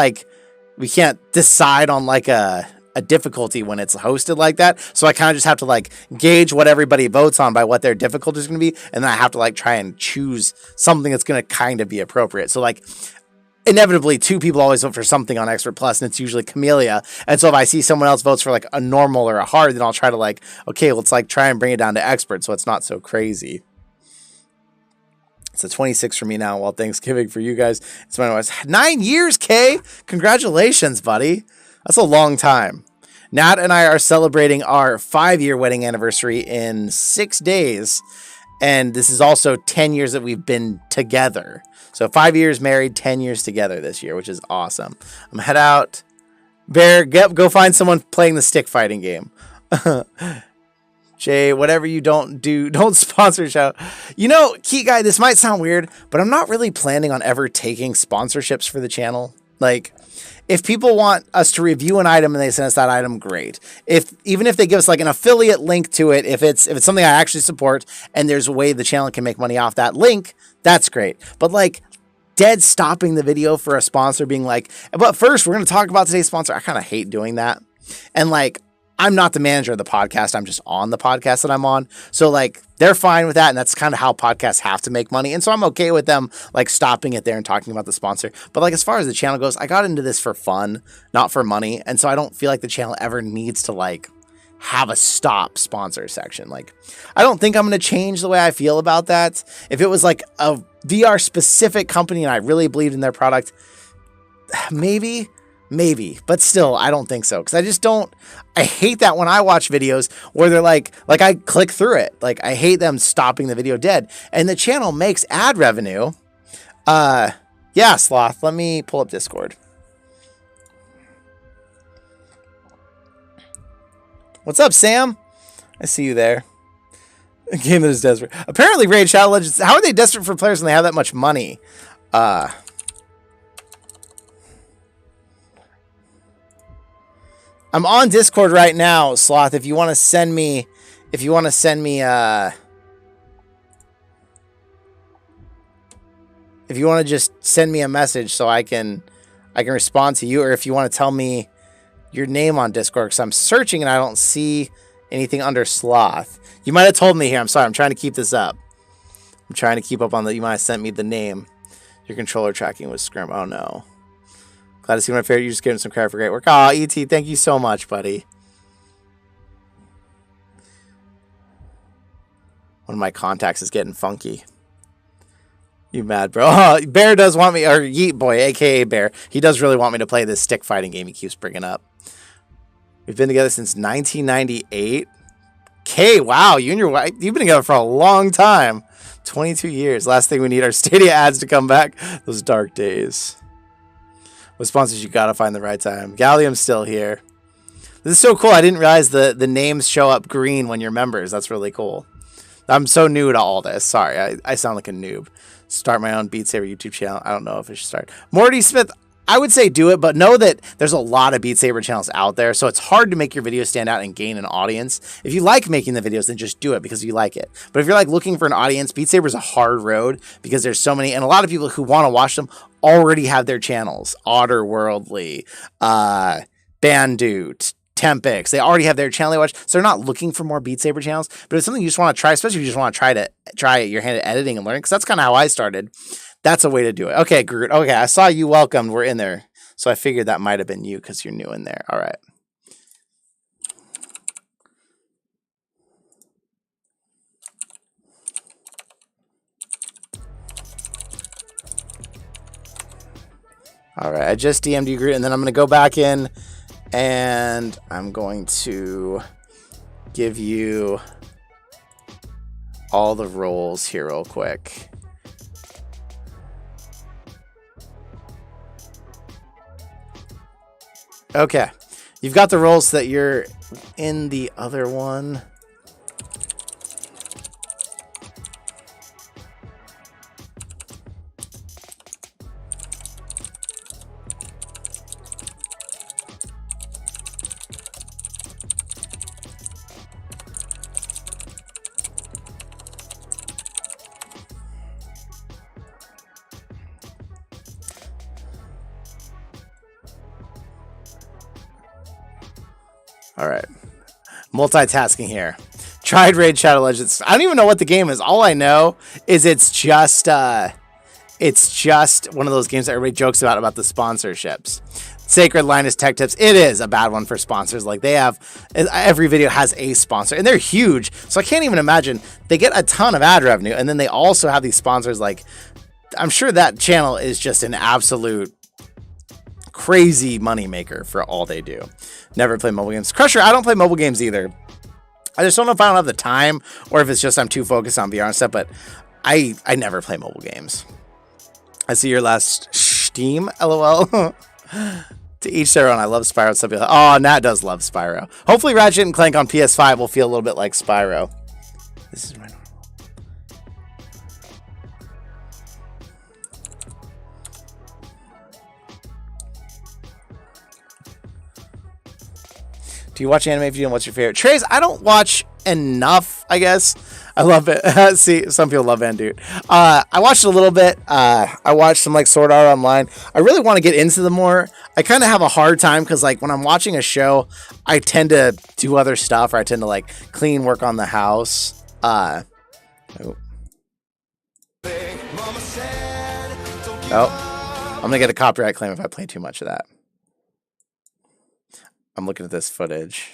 decide on a a difficulty when it's hosted like that. So I kind of just have to like gauge what everybody votes on by what their difficulty is going to be. And then I have to like try and choose something that's going to kind of be appropriate. So like inevitably 2 people always vote for something on Expert Plus, and it's usually Camellia. And so if I see someone else votes for like a normal or a hard, then I'll try to like, okay, let's like try and bring it down to Expert so it's not so crazy. It's a 26 for me now, while Thanksgiving for you guys. It's when I was 9 years, Kay. Congratulations, buddy. That's a long time. Nat and I are celebrating our 5-year wedding anniversary in 6 days. And this is also 10 years that we've been together. So 5 years married, 10 years together this year, which is awesome. I'm gonna head out. Bear, go find someone playing the stick fighting game. Jay, whatever you don't do, don't sponsor shout. You know, Key Guy, this might sound weird, but I'm not really planning on ever taking sponsorships for the channel. Like, if people want us to review an item and they send us that item, great. Even if they give us like an affiliate link to it, if it's something I actually support and there's a way the channel can make money off that link, that's great. But like dead stopping the video for a sponsor being like, but first we're going to talk about today's sponsor. I kind of hate doing that. And like, I'm not the manager of the podcast. I'm just on the podcast that I'm on. So like they're fine with that. And that's kind of how podcasts have to make money. And so I'm okay with them like stopping it there and talking about the sponsor. But like, as far as the channel goes, I got into this for fun, not for money. And so I don't feel like the channel ever needs to like have a stop sponsor section. Like, I don't think I'm going to change the way I feel about that. If it was like a VR specific company and I really believed in their product, maybe, but still, I don't think so. Cause I hate that when I watch videos where they're like I click through it. Like, I hate them stopping the video dead, and the channel makes ad revenue. Yeah, Sloth, let me pull up Discord. What's up, Sam? I see you there. A game that is desperate. Apparently, Raid Shadow Legends. How are they desperate for players when they have that much money? I'm on Discord right now, Sloth. If you want to send me, if you want to just send me a message so I can respond to you, or if you want to tell me your name on Discord, because I'm searching and I don't see anything under Sloth. You might have told me here. I'm sorry. I'm trying to keep this up. I'm trying to keep up on the. You might have sent me the name. Your controller tracking was scrim. Oh no. Glad to see my favorite. You just gave him some credit for great work. Oh, ET, thank you so much, buddy. One of my contacts is getting funky. You mad, bro? Oh, Bear does want me, or Yeet Boy, aka Bear. He does really want me to play this stick fighting game he keeps bringing up. We've been together since 1998. Okay, wow, you and your wife, you've been together for a long time. 22 years. Last thing we need are Stadia ads to come back. Those dark days. With sponsors, you gotta find the right time. Gallium's still here. This is so cool. I didn't realize the names show up green when you're members. That's really cool. I'm so new to all this. Sorry, I sound like a noob. Start my own Beat Saber YouTube channel. I don't know if I should start. Morty Smith, I would say do it, but know that there's a lot of Beat Saber channels out there, so it's hard to make your videos stand out and gain an audience. If you like making the videos, then just do it because you like it. But if you're like looking for an audience, Beat Saber is a hard road because there's so many, and a lot of people who want to watch them already have their channels. Otterworldly, Bandoot, Tempix, they already have their channel they watch, so they're not looking for more Beat Saber channels. But it's something you just want to try, especially if you just want to try your hand at editing and learning, because that's kind of how I started. That's a way to do it. Okay, Groot. Okay, I saw you welcomed. We're in there. So I figured that might have been you because you're new in there. All right. All right, I just DM'd you, Groot, and then I'm going to go back in and I'm going to give you all the roles here real quick. Okay, you've got the roles that you're in the other one. All right. Multitasking here. Tried Raid Shadow Legends. I don't even know what the game is. All I know is it's just one of those games that everybody jokes about the sponsorships. Sacred Linus Tech Tips. It is a bad one for sponsors. Like, they have, every video has a sponsor, and they're huge. So I can't even imagine. They get a ton of ad revenue, and then they also have these sponsors. Like, I'm sure that channel is just an absolute crazy moneymaker for all they do. Never play mobile games. Crusher, I don't play mobile games either. I just don't know if I don't have the time, or if it's just I'm too focused on VR and stuff, but I never play mobile games. I see your last Steam, LOL. To each their own. I love Spyro. Some people, oh, Nat does love Spyro. Hopefully Ratchet and Clank on PS5 will feel a little bit like Spyro. This is my normal. Do you watch anime if you don't? What's your favorite? Trace, I don't watch enough, I guess. I love it. See, some people love Van Dude. I watched a little bit. I watched some like Sword Art Online. I really want to get into them more. I kind of have a hard time because like when I'm watching a show, I tend to do other stuff, or I tend to like clean, work on the house. Oh, I'm gonna get a copyright claim if I play too much of that. I'm looking at this footage.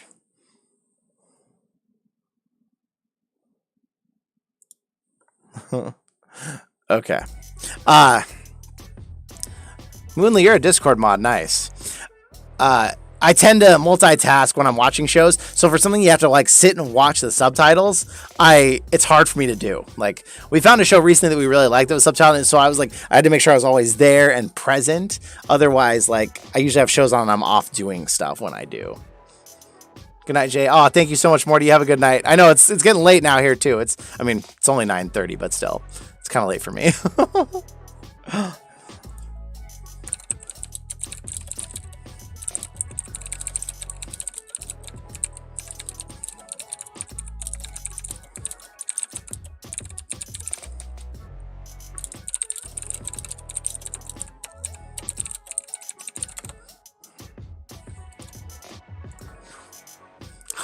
Okay. Moonly, you're a Discord mod. Nice. I tend to multitask when I'm watching shows. So for something you have to like sit and watch the subtitles, it's hard for me to do. Like, we found a show recently that we really liked that was subtitled, so I was like, I had to make sure I was always there and present. Otherwise, like, I usually have shows on and I'm off doing stuff when I do. Good night, Jay. Oh, thank you so much, Morty. You have a good night. I know it's getting late now here too. It's only 9:30, but still, it's kind of late for me.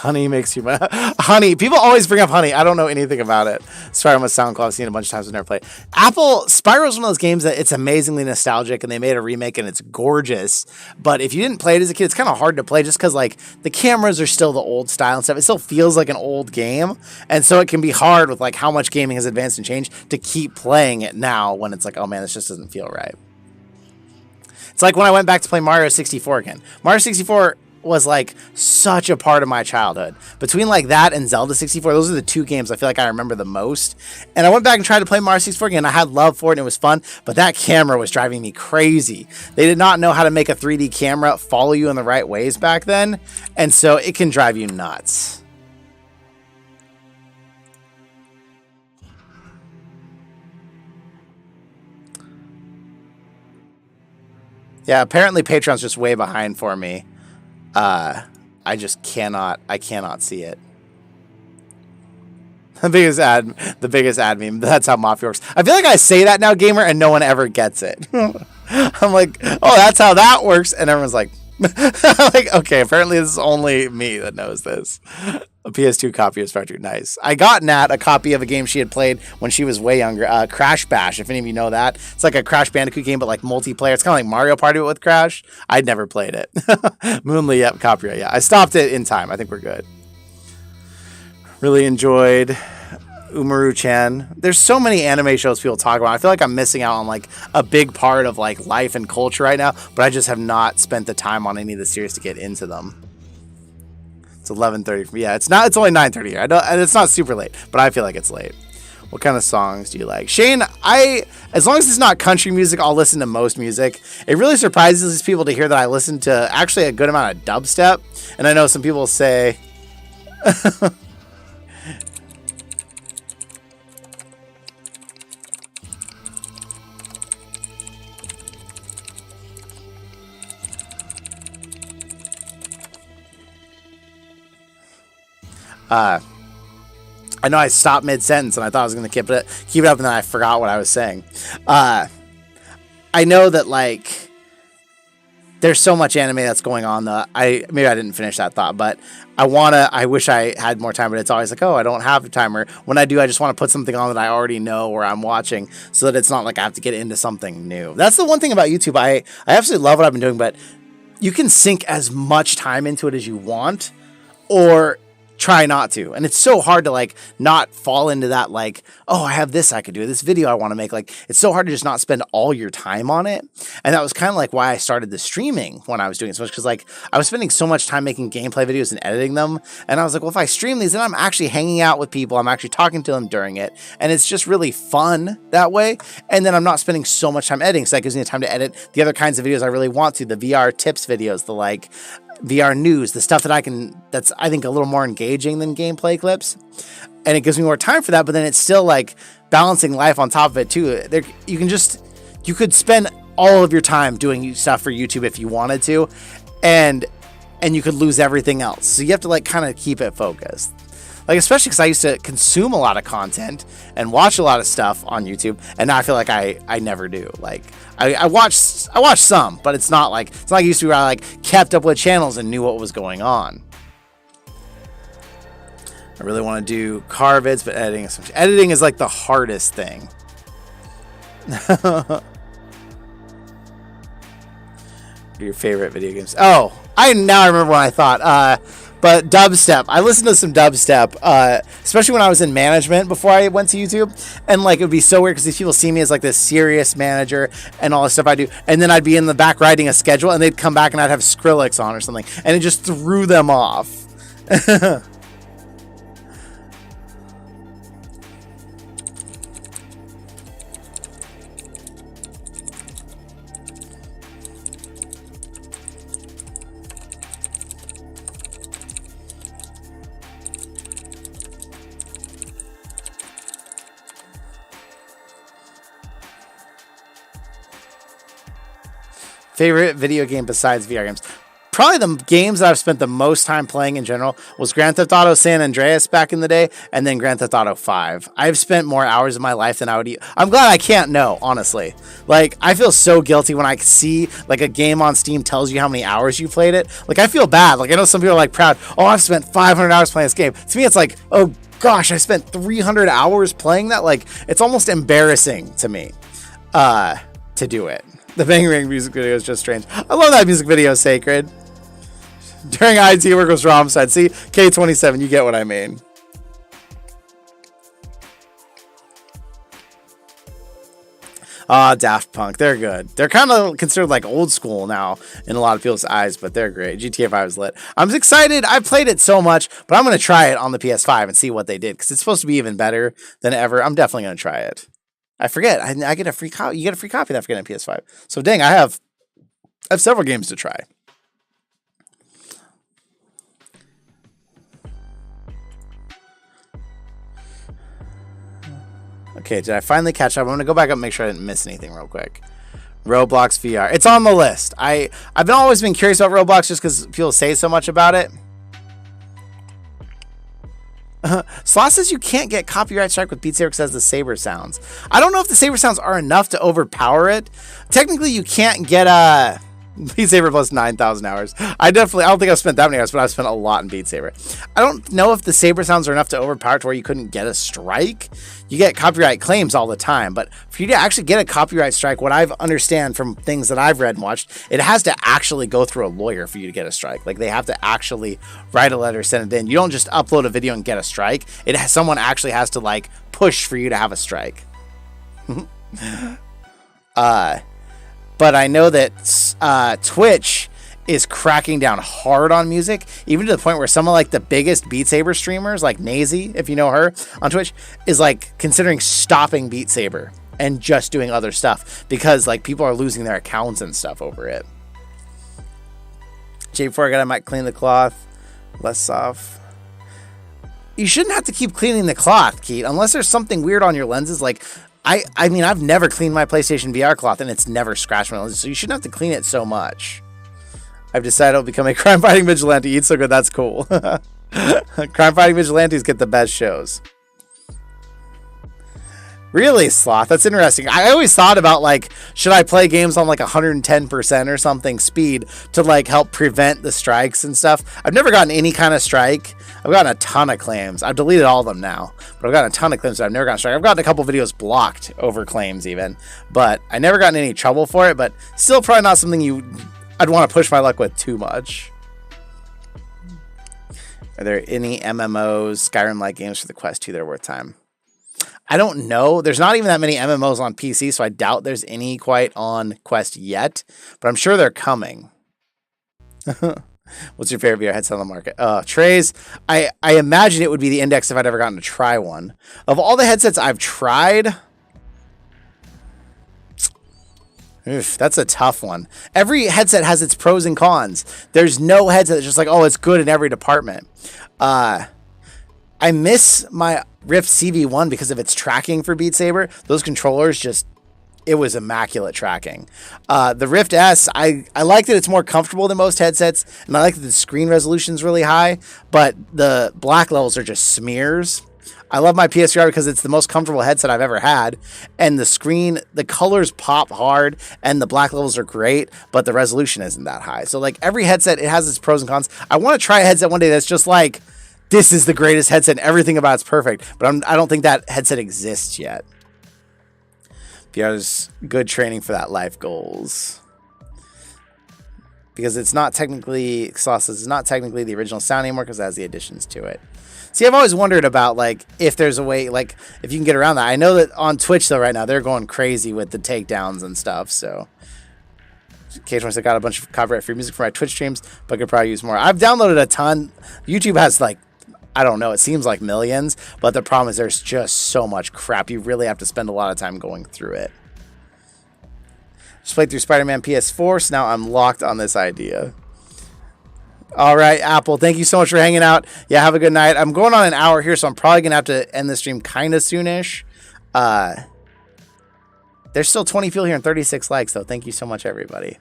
Honey makes you mad. Honey. People always bring up Honey. I don't know anything about it. Spyro with SoundCloud. I've seen it a bunch of times. I've never played. Spyro's one of those games that it's amazingly nostalgic, and they made a remake, and it's gorgeous. But if you didn't play it as a kid, it's kind of hard to play just because like the cameras are still the old style and stuff. It still feels like an old game, and so it can be hard with like how much gaming has advanced and changed to keep playing it now when it's like, oh man, this just doesn't feel right. It's like when I went back to play Mario 64 again. Mario 64 was like such a part of my childhood. Between like that and Zelda 64, those are the two games I feel like I remember the most. And I went back and tried to play Mario 64 again. I had love for it and it was fun, but that camera was driving me crazy. They did not know how to make a 3D camera follow you in the right ways back then, and so it can drive you nuts. Yeah, apparently Patreon's just way behind for me. I just cannot see it. The biggest ad meme. That's how Mafia works. I feel like I say that now, gamer, and no one ever gets it. I'm like, oh, that's how that works. And everyone's like, like, okay, apparently this is only me that knows this. A PS2 copy of Spectre. Nice. I got Nat a copy of a game she had played when she was way younger. Crash Bash, if any of you know that. It's like a Crash Bandicoot game, but like multiplayer. It's kind of like Mario Party with Crash. I'd never played it. Moonly, yep, copyright. Yeah, I stopped it in time. I think we're good. Really enjoyed Umaru-chan. There's so many anime shows people talk about. I feel like I'm missing out on like a big part of like life and culture right now, but I just have not spent the time on any of the series to get into them. It's 11:30 for me. Yeah, it's only 9:30 here. It's not super late, but I feel like it's late. What kind of songs do you like? Shane, as long as it's not country music, I'll listen to most music. It really surprises people to hear that I listen to actually a good amount of dubstep. And I know some people say I know I stopped mid-sentence and I thought I was going to keep it up, and then I forgot what I was saying. I know that like there's so much anime that's going on that maybe I didn't finish that thought, but I wish I had more time, but it's always like, oh, I don't have a timer. When I do, I just want to put something on that I already know or I'm watching so that it's not like I have to get into something new. That's the one thing about YouTube. I absolutely love what I've been doing, but you can sink as much time into it as you want or try not to. And it's so hard to like not fall into that like, oh, I have this I could do, this video I want to make. Like, it's so hard to just not spend all your time on it. And that was kind of like why I started the streaming when I was doing it so much, because like I was spending so much time making gameplay videos and editing them. And I was like, well, if I stream these, then I'm actually hanging out with people. I'm actually talking to them during it. And it's just really fun that way. And then I'm not spending so much time editing. So that gives me the time to edit the other kinds of videos I really want to, the VR tips videos, the like VR news, the stuff that that's I think a little more engaging than gameplay clips, and it gives me more time for that. But then it's still like balancing life on top of it too. You could spend all of your time doing stuff for YouTube if you wanted to, and you could lose everything else. So you have to like kind of keep it focused. Like, especially because I used to consume a lot of content and watch a lot of stuff on YouTube, and now I feel like I never do. Like, I watch some, but it's not like it used to be where I like kept up with channels and knew what was going on. I really want to do car vids, but editing is like the hardest thing. Your favorite video games? Oh, I remember what I thought. But dubstep, I listened to some dubstep, especially when I was in management before I went to YouTube. And like, it would be so weird because these people see me as like this serious manager and all the stuff I do. And then I'd be in the back writing a schedule and they'd come back and I'd have Skrillex on or something. And it just threw them off. Favorite video game besides VR games? Probably the games that I've spent the most time playing in general was Grand Theft Auto San Andreas back in the day, and then Grand Theft Auto 5. I've spent more hours of my life than I would eat. I'm glad I can't know, honestly. Like, I feel so guilty when I see, like, a game on Steam tells you how many hours you played it. Like, I feel bad. Like, I know some people are, like, proud. Oh, I've spent 500 hours playing this game. To me, it's like, oh, gosh, I spent 300 hours playing that. Like, it's almost embarrassing to me to do it. The Bang Bang music video is just strange. I love that music video, Sacred. During IT work was Rom side. See, K27, you get what I mean. Daft Punk, they're good. They're kind of considered like old school now in a lot of people's eyes, but they're great. GTA 5 is lit. I'm excited. I played it so much, but I'm going to try it on the PS5 and see what they did because it's supposed to be even better than ever. I'm definitely going to try it. I forget. I get a free copy. You get a free copy of that for getting a PS5. So dang, I have several games to try. Okay, did I finally catch up? I'm gonna go back up and make sure I didn't miss anything real quick. Roblox VR. It's on the list. I've always been curious about Roblox just because people say so much about it. Sloth says you can't get copyright strike with Beat Saber because it has the saber sounds. I don't know if the saber sounds are enough to overpower it. Technically, you can't get Beat Saber plus 9,000 hours. I don't think I've spent that many hours, but I've spent a lot in Beat Saber. I don't know if the saber sounds are enough to overpower to where you couldn't get a strike. You get copyright claims all the time, but for you to actually get a copyright strike, what I've understand from things that I've read and watched, it has to actually go through a lawyer for you to get a strike. Like, they have to actually write a letter, send it in. You don't just upload a video and get a strike. Someone actually has to like push for you to have a strike. But I know that Twitch is cracking down hard on music, even to the point where some of like the biggest Beat Saber streamers, like Nazy, if you know her on Twitch, is like considering stopping Beat Saber and just doing other stuff because like people are losing their accounts and stuff over it. Jay, before I might clean the cloth. Less off. You shouldn't have to keep cleaning the cloth, Keith, unless there's something weird on your lenses. Like, I mean, I've never cleaned my PlayStation VR cloth and it's never scratched my lenses, so you shouldn't have to clean it so much. I've decided I'll become a crime-fighting vigilante. Eat so good, that's cool. Crime-fighting vigilantes get the best shows. Really, Sloth? That's interesting. I always thought about, like, should I play games on, like, 110% or something speed to, like, help prevent the strikes and stuff. I've never gotten any kind of strike. I've gotten a ton of claims. I've deleted all of them now, but I've gotten a ton of claims. I've never gotten a strike. I've gotten a couple videos blocked over claims even, but I never gotten any trouble for it, but still probably not something I'd want to push my luck with too much. Are there any MMOs, Skyrim-like games for the Quest 2 that are worth time? I don't know. There's not even that many MMOs on PC, so I doubt there's any quite on Quest yet, but I'm sure they're coming. What's your favorite VR headset on the market? Trey's, I imagine it would be the Index if I'd ever gotten to try one. Of all the headsets I've tried, that's a tough one. Every headset has its pros and cons. There's no headset that's just like, oh, it's good in every department. I miss my Rift CV1 because of its tracking for Beat Saber. Those controllers just, it was immaculate tracking. The Rift S, I like that it's more comfortable than most headsets, and I like that the screen resolution is really high, but the black levels are just smears. I love my PSVR because it's the most comfortable headset I've ever had, and the screen, the colors pop hard, and the black levels are great, but the resolution isn't that high. So, like, every headset, it has its pros and cons. I want to try a headset one day that's just like, this is the greatest headset, and everything about it's perfect, but I don't think that headset exists yet. VR's good training for that life goals. Because it's not technically, Sloth says, it's not technically the original sound anymore because it has the additions to it. See, I've always wondered about, like, if there's a way, like, if you can get around that. I know that on Twitch, though, right now, they're going crazy with the takedowns and stuff, so. Occasionally, I got a bunch of copyright-free music for my Twitch streams, but I could probably use more. I've downloaded a ton. YouTube has, like, I don't know, it seems like millions, but the problem is there's just so much crap. You really have to spend a lot of time going through it. Just played through Spider-Man PS4, so now I'm locked on this idea. All right, Apple, thank you so much for hanging out. Yeah, have a good night. I'm going on an hour here, so I'm probably going to have to end the stream kind of soonish. There's still 20 people here and 36 likes, though. Thank you so much, everybody.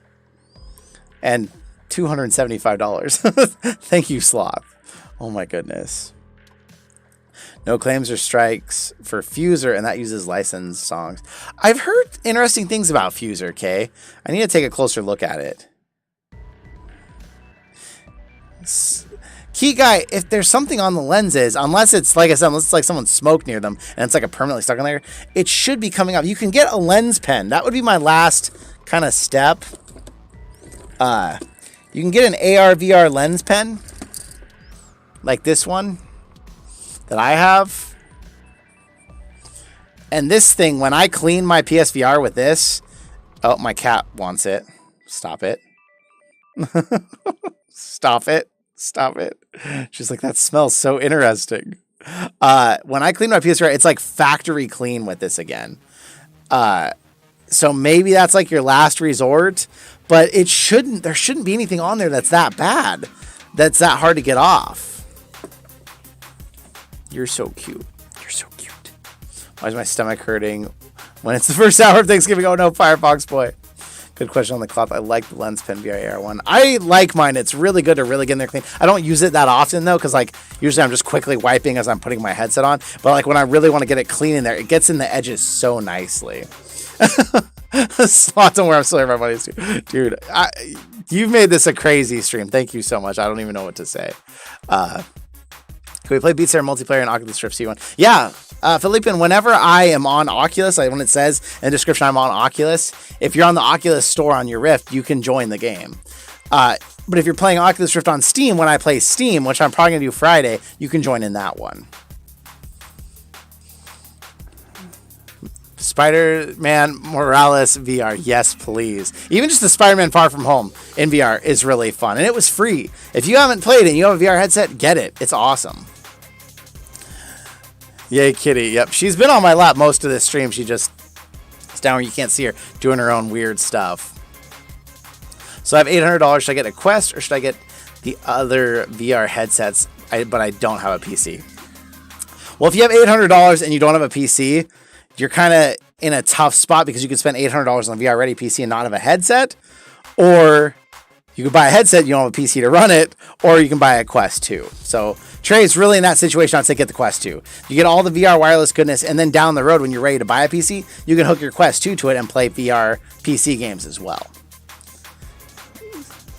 And $275. Thank you, Sloth. Oh my goodness. No claims or strikes for Fuser, and that uses licensed songs. I've heard interesting things about Fuser, Kay. I need to take a closer look at it. Key Guy, if there's something on the lenses, unless it's, like I said, unless it's like someone smoked near them and it's like a permanently stuck in there, it should be coming up. You can get a lens pen. That would be my last kind of step. You can get an AR/VR lens pen. Like this one that I have. And this thing, when I clean my PSVR with this, oh, my cat wants it. Stop it. Stop it. Stop it. She's like, that smells so interesting. When I clean my PSVR, it's like factory clean with this again. So maybe that's like your last resort, but there shouldn't be anything on there that's that bad. That's that hard to get off. You're so cute. You're so cute. Why is my stomach hurting when it's the first hour of Thanksgiving? Oh no, Firefox boy. Good question on the cloth. I like the lens pen VR one. I like mine. It's really good to really get in there clean. I don't use it that often though, because like usually I'm just quickly wiping as I'm putting my headset on. But like when I really want to get it clean in there, it gets in the edges so nicely. Sloth, don't worry, I'm still here for my buddies too. Dude, you've made this a crazy stream. Thank you so much. I don't even know what to say. Can we play Beat Saber multiplayer in Oculus Rift C1? Yeah, Philippe, whenever I am on Oculus, like when it says in the description I'm on Oculus, if you're on the Oculus store on your Rift, you can join the game. But if you're playing Oculus Rift on Steam, when I play Steam, which I'm probably going to do Friday, you can join in that one. Spider-Man Morales VR, yes, please. Even just the Spider-Man Far From Home in VR is really fun, and it was free. If you haven't played it and you have a VR headset, get it. It's awesome. Yay, Kitty. Yep, she's been on my lap most of this stream. She just is down where you can't see her doing her own weird stuff. So I have $800. Should I get a Quest or should I get the other VR headsets? But I don't have a PC. Well, if you have $800 and you don't have a PC, you're kind of in a tough spot because you can spend $800 on a VR ready PC and not have a headset, or You can buy a headset, you don't have a PC to run it, or you can buy a Quest 2. So Trey's really in that situation. I'd say get the Quest 2. You get all the VR wireless goodness, and then down the road when you're ready to buy a PC, you can hook your Quest 2 to it and play VR PC games as well.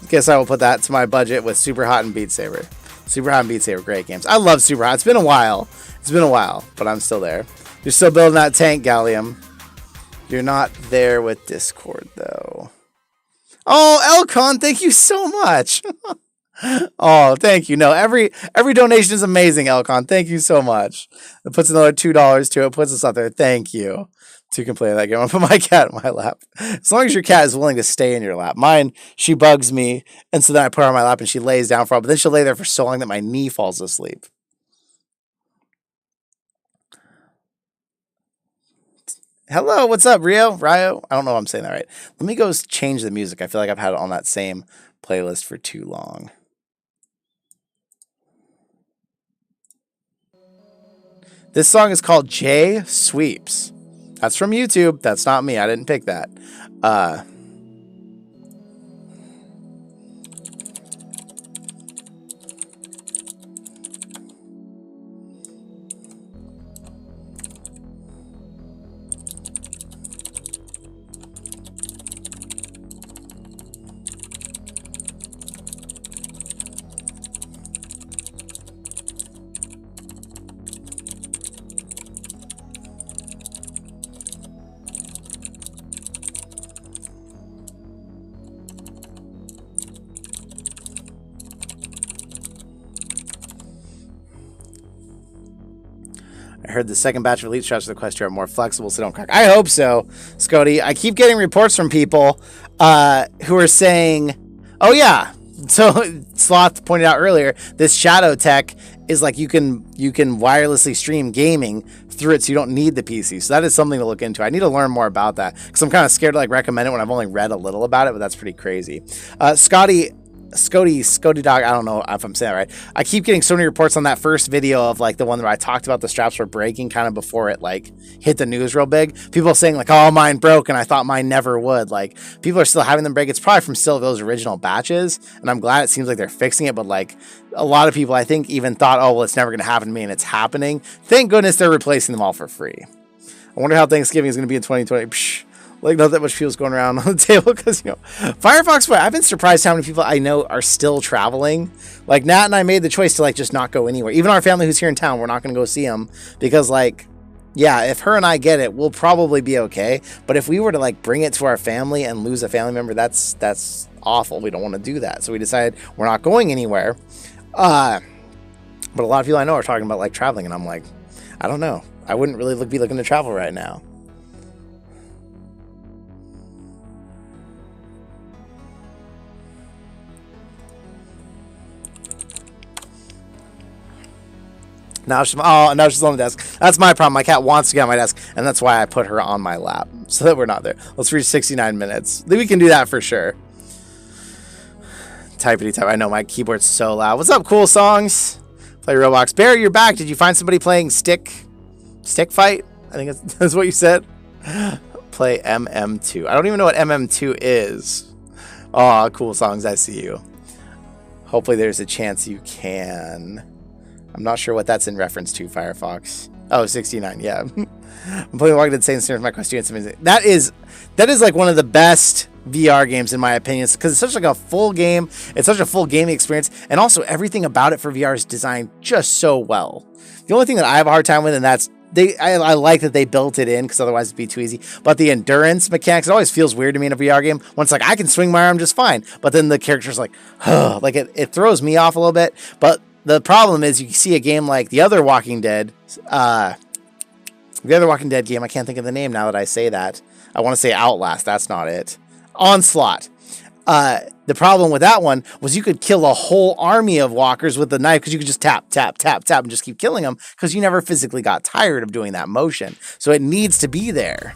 Guess I will put that to my budget with Super Hot and Beat Saber. Super Hot and Beat Saber, great games. I love Super Hot. It's been a while, but I'm still there. You're still building that tank, Gallium. You're not there with Discord, though. Oh, Elcon, thank you so much. Oh, thank you. No, every donation is amazing, Elcon. Thank you so much. It puts another $2 to it. Puts us up there. Thank you. Two can play that game. I'll put my cat in my lap. As long as your cat is willing to stay in your lap. Mine, she bugs me, and so then I put her on my lap and she lays down for a while, but then she'll lay there for so long that my knee falls asleep. Hello, what's up, Rio? I don't know if I'm saying that right. Let me go change the music. I feel like I've had it on that same playlist for too long. This song is called Jay Sweeps. That's from YouTube. That's not me. I didn't pick that. I heard the second batch of Elite straps for the Quest 2 are more flexible, so don't crack. I hope so, Scotty. I keep getting reports from people who are saying, oh, yeah. So Sloth pointed out earlier, this shadow tech is like you can wirelessly stream gaming through it, so you don't need the PC. So that is something to look into. I need to learn more about that because I'm kind of scared to like recommend it when I've only read a little about it, but that's pretty crazy. Scotty Dog, I don't know if I'm saying that right. I keep getting so many reports on that first video of like the one where I talked about the straps were breaking kind of before it like hit the news real big. People saying like, oh, mine broke and I thought mine never would. Like people are still having them break. It's probably from still those original batches. And I'm glad it seems like they're fixing it. But like a lot of people I think even thought, oh, well, it's never going to happen to me, and it's happening. Thank goodness they're replacing them all for free. I wonder how Thanksgiving is going to be in 2020. Psh. Like, not that much people's going around on the table because, you know, Firefox, I've been surprised how many people I know are still traveling. Like, Nat and I made the choice to, like, just not go anywhere. Even our family who's here in town, we're not going to go see them because, like, yeah, if her and I get it, we'll probably be okay. But if we were to, like, bring it to our family and lose a family member, that's awful. We don't want to do that. So we decided we're not going anywhere. But a lot of people I know are talking about, like, traveling, and I'm like, I don't know. I wouldn't really be looking to travel right now. Now she's on the desk. That's my problem. My cat wants to get on my desk, and that's why I put her on my lap, so that we're not there. Let's reach 69 minutes. We can do that for sure. Typity type. I know my keyboard's so loud. What's up, Cool Songs? Play Roblox. Barry, you're back. Did you find somebody playing stick fight? I think that's what you said. Play MM2. I don't even know what MM2 is. Oh, Cool Songs. I see you. Hopefully there's a chance you can. I'm not sure what that's in reference to, Firefox. Oh, 69, yeah. I'm playing Walking Dead Saints for my Quest 2. It's amazing. That is like one of the best VR games in my opinion, because it's such like a full game. It's such a full gaming experience, and also everything about it for VR is designed just so well. The only thing that I have a hard time with, and that's I like that they built it in because otherwise it'd be too easy. But the endurance mechanics, it always feels weird to me in a VR game when it's like I can swing my arm just fine, but then the character's like, like it throws me off a little bit. But the problem is you see a game like the other Walking Dead game, I can't think of the name now that I say that. I want to say Outlast. That's not it. Onslaught. The problem with that one was you could kill a whole army of walkers with the knife because you could just tap, tap, tap, tap and just keep killing them because you never physically got tired of doing that motion. So it needs to be there.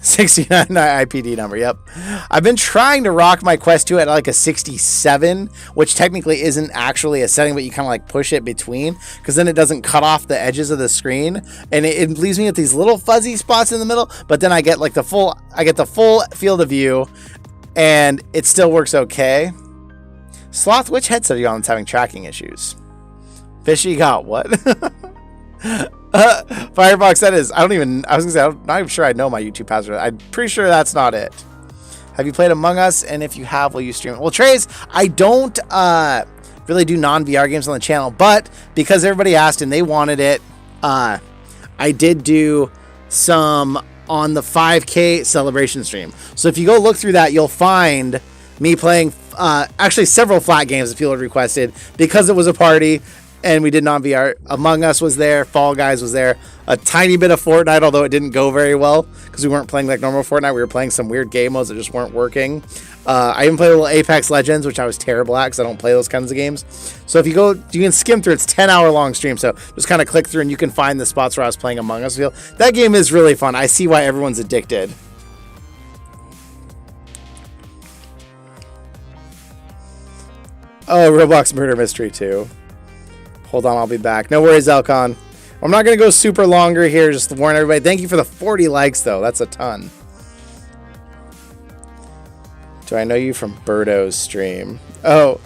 69 IPD number, yep. I've been trying to rock my Quest 2 at like a 67, which technically isn't actually a setting, but you kind of like push it between, because then it doesn't cut off the edges of the screen, and it leaves me with these little fuzzy spots in the middle, but then I get like the full field of view, and it still works okay. Sloth, which headset are you on that's having tracking issues? Fishy got what? Firebox, that is, I was gonna say, I'm not even sure I know my YouTube password. I'm pretty sure that's not it. Have you played Among Us? And if you have, will you stream it? Well, Trace, I don't really do non-VR games on the channel, but because everybody asked and they wanted it, I did do some on the 5K celebration stream. So if you go look through that, you'll find me playing actually several flat games that people had requested because it was a party. And we did non-VR. Among Us was there. Fall Guys was there. A tiny bit of Fortnite, although it didn't go very well because we weren't playing like normal Fortnite. We were playing some weird game modes that just weren't working. I even played a little Apex Legends, which I was terrible at because I don't play those kinds of games. So if you go, you can skim through. It's 10-hour long stream. So just kind of click through and you can find the spots where I was playing Among Us. That game is really fun. I see why everyone's addicted. Oh, Roblox Murder Mystery 2. Hold on, I'll be back. No worries, Elcon. I'm not going to go super longer here, just to warn everybody. Thank you for the 40 likes, though. That's a ton. Do I know you from Birdo's stream? Oh,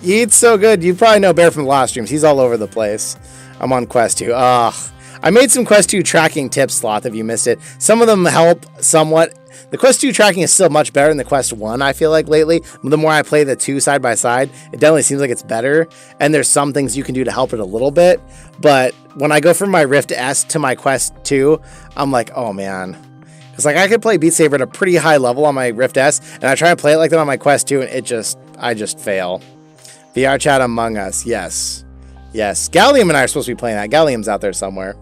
Yeet's so good. You probably know Bear from the last streams. He's all over the place. I'm on Quest 2. Ugh. I made some Quest 2 tracking tips, Sloth, if you missed it. Some of them help somewhat. The Quest 2 tracking is still much better than the Quest 1, I feel like, lately. The more I play the two side by side, it definitely seems like it's better. And there's some things you can do to help it a little bit. But when I go from my Rift S to my Quest 2, I'm like, oh, man. Because, like, I could play Beat Saber at a pretty high level on my Rift S, and I try to play it like that on my Quest 2, and I just fail. VR chat Among Us, yes. Yes. Gallium and I are supposed to be playing that. Gallium's out there somewhere.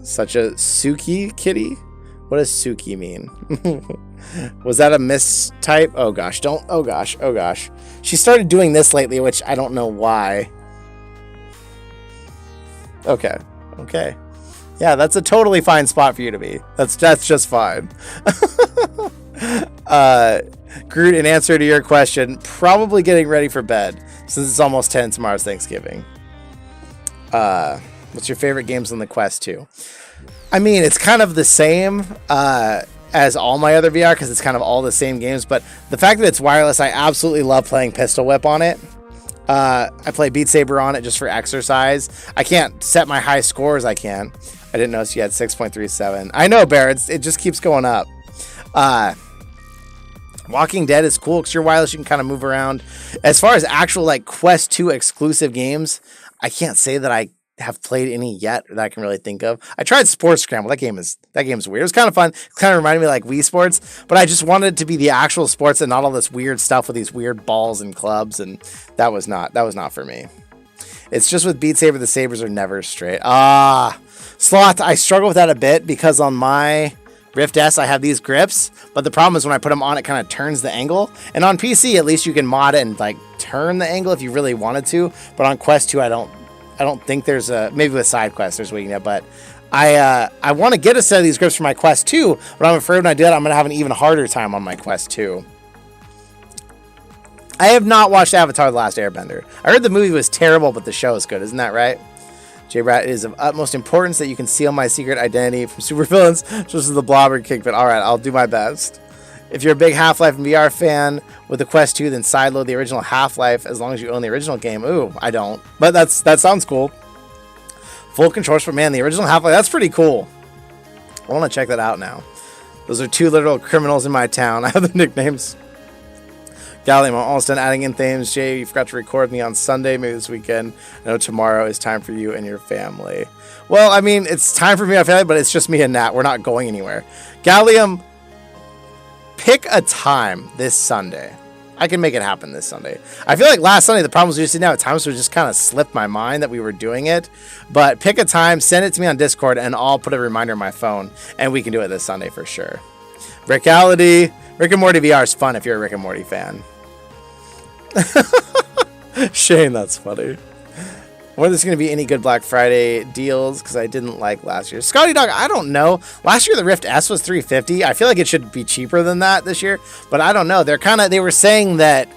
Such a Suki kitty? What does Suki mean? Was that a mistype? Oh gosh, oh gosh. She started doing this lately, which I don't know why. Okay. Yeah, that's a totally fine spot for you to be. That's just fine. Groot, in answer to your question, probably getting ready for bed since it's almost 10. Tomorrow's Thanksgiving. What's your favorite games on the Quest 2? I mean, it's kind of the same as all my other VR because it's kind of all the same games. But the fact that it's wireless, I absolutely love playing Pistol Whip on it. I play Beat Saber on it just for exercise. I can't set my high score as I can. I didn't notice you had 6.37. I know, Bear. It just keeps going up. Walking Dead is cool because you're wireless. You can kind of move around. As far as actual like Quest 2 exclusive games, I can't say that I have played any yet that I can really think of. I tried Sports Scramble. That game's weird. It was kind of fun. It kind of reminded me of like Wii Sports, but I just wanted it to be the actual sports and not all this weird stuff with these weird balls and clubs, and that was not for me. It's just with Beat Saber, the sabers are never straight. Sloth, I struggle with that a bit because on my Rift S, I have these grips, but the problem is when I put them on, it kind of turns the angle. And on PC, at least you can mod it and like turn the angle if you really wanted to. But on Quest 2, I don't think there's maybe with side quests there's waiting it, but I want to get a set of these grips for my Quest 2, but I'm afraid when I do that, I'm going to have an even harder time on my Quest 2. I have not watched Avatar: The Last Airbender. I heard the movie was terrible, but the show is good. Isn't that right? JayBratt, it is of utmost importance that you conceal my secret identity from supervillains, such as the Blob or Kingpin. All right, I'll do my best. If you're a big Half-Life and VR fan with the Quest 2, then sideload the original Half-Life as long as you own the original game. Ooh, I don't. But that sounds cool. Full controls for man, the original Half-Life, that's pretty cool. I want to check that out now. Those are two literal criminals in my town. I have the nicknames. Gallium, I'm almost done adding in things. Jay, you forgot to record me on Sunday, maybe this weekend. I know tomorrow is time for you and your family. Well, I mean, it's time for me and my family, but it's just me and Nat. We're not going anywhere. Gallium, pick a time this Sunday. I can make it happen this Sunday. I feel like last Sunday, the problem was we just didn't have time, so it just kind of slipped my mind that we were doing it. But pick a time, send it to me on Discord, and I'll put a reminder on my phone, and we can do it this Sunday for sure. Rickality, Rick and Morty VR is fun if you're a Rick and Morty fan. Shane, that's funny. Whether there's going to be any good Black Friday deals, because I didn't like last year. Scotty Dog, I don't know. Last year the Rift S was $350. I feel like it should be cheaper than that this year, but I don't know. They were saying that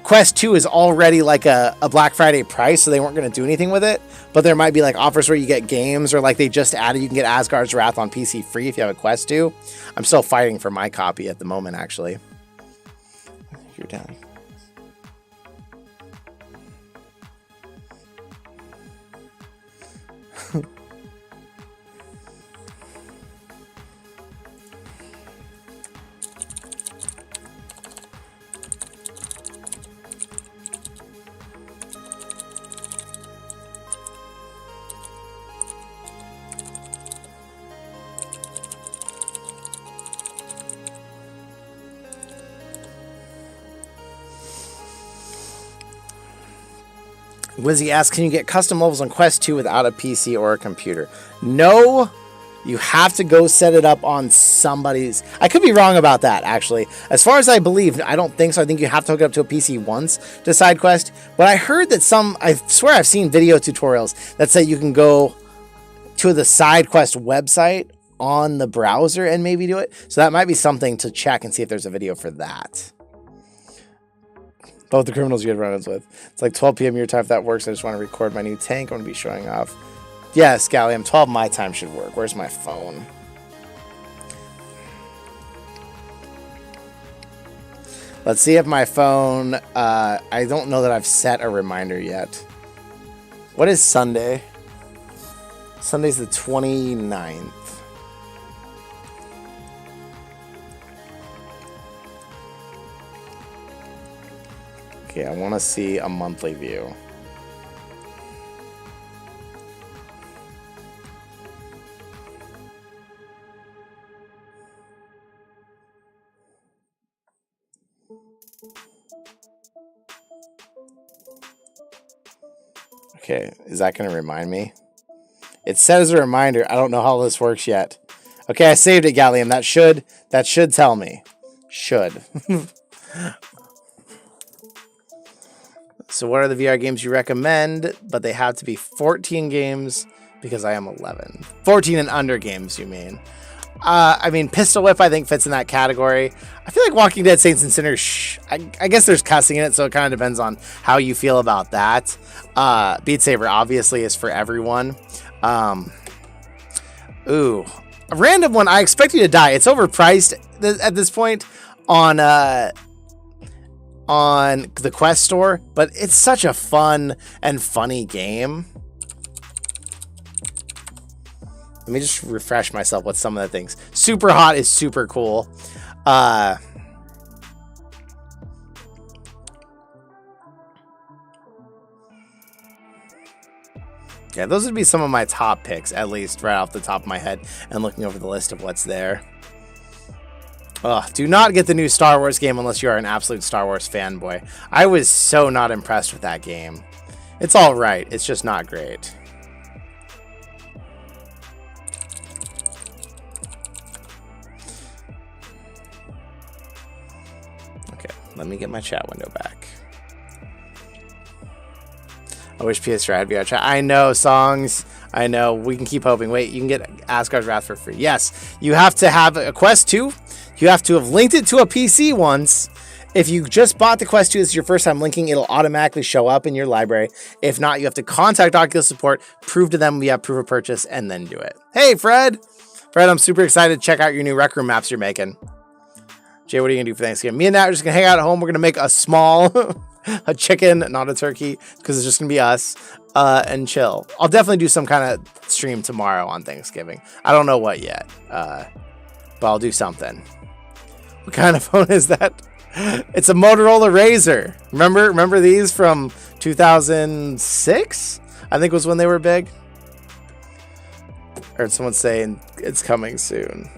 Quest 2 is already like a Black Friday price, so they weren't going to do anything with it. But there might be like offers where you get games, or like they just added, you can get Asgard's Wrath on PC free if you have a Quest 2. I'm still fighting for my copy at the moment, actually. You're down. Wizzy asks, can you get custom levels on Quest 2 without a PC or a computer? No, you have to go set it up on somebody's. I could be wrong about that, actually. As far as I believe, I don't think so. I think you have to hook it up to a PC once to side quest. But I heard that I swear I've seen video tutorials that say you can go to the side quest website on the browser and maybe do it. So that might be something to check and see if there's a video for that. Both the criminals you had run-ins with. It's like 12 p.m. your time. If that works, I just want to record my new tank. I'm going to be showing off. Yes, Gallium, 12 my time should work. Where's my phone? Let's see if my phone... I don't know that I've set a reminder yet. What is Sunday? Sunday's the 29th. Okay, I want to see a monthly view. Okay, is that going to remind me? It said as a reminder. I don't know how this works yet. Okay, I saved it, Gallium. That should tell me. Should. So what are the VR games you recommend? But they have to be 14 games because I am 11. 14 and under games, you mean? I mean, Pistol Whip, I think, fits in that category. I feel like Walking Dead Saints and Sinners, I guess there's cussing in it, so it kind of depends on how you feel about that. Beat Saber, obviously, is for everyone. Ooh. A random one, I Expect You to Die. It's overpriced at this point on the Quest store, but it's such a fun and funny game. Let me just refresh myself with some of the things. Super Hot is super cool. Yeah, those would be some of my top picks, at least right off the top of my head, and looking over the list of what's there. Do not get the new Star Wars game unless you are an absolute Star Wars fanboy. I was so not impressed with that game. It's all right. It's just not great. Okay, let me get my chat window back. I wish PS4 had VR chat. I know, songs. I know. We can keep hoping. Wait, you can get Asgard's Wrath for free. Yes, you have to have a Quest 2. You have to have linked it to a PC once. If you just bought the Quest 2, this is your first time linking, it'll automatically show up in your library. If not, you have to contact Oculus Support, prove to them we have proof of purchase, and then do it. Hey, Fred! Fred, I'm super excited to check out your new Rec Room maps you're making. Jay, what are you going to do for Thanksgiving? Me and Nat are just going to hang out at home. We're going to make a small... a chicken, not a turkey, because it's just going to be us, and chill. I'll definitely do some kind of stream tomorrow on Thanksgiving. I don't know what yet, but I'll do something. What kind of phone is that? It's a Motorola Razr. Remember these from 2006? I think was when they were big. I heard someone saying it's coming soon.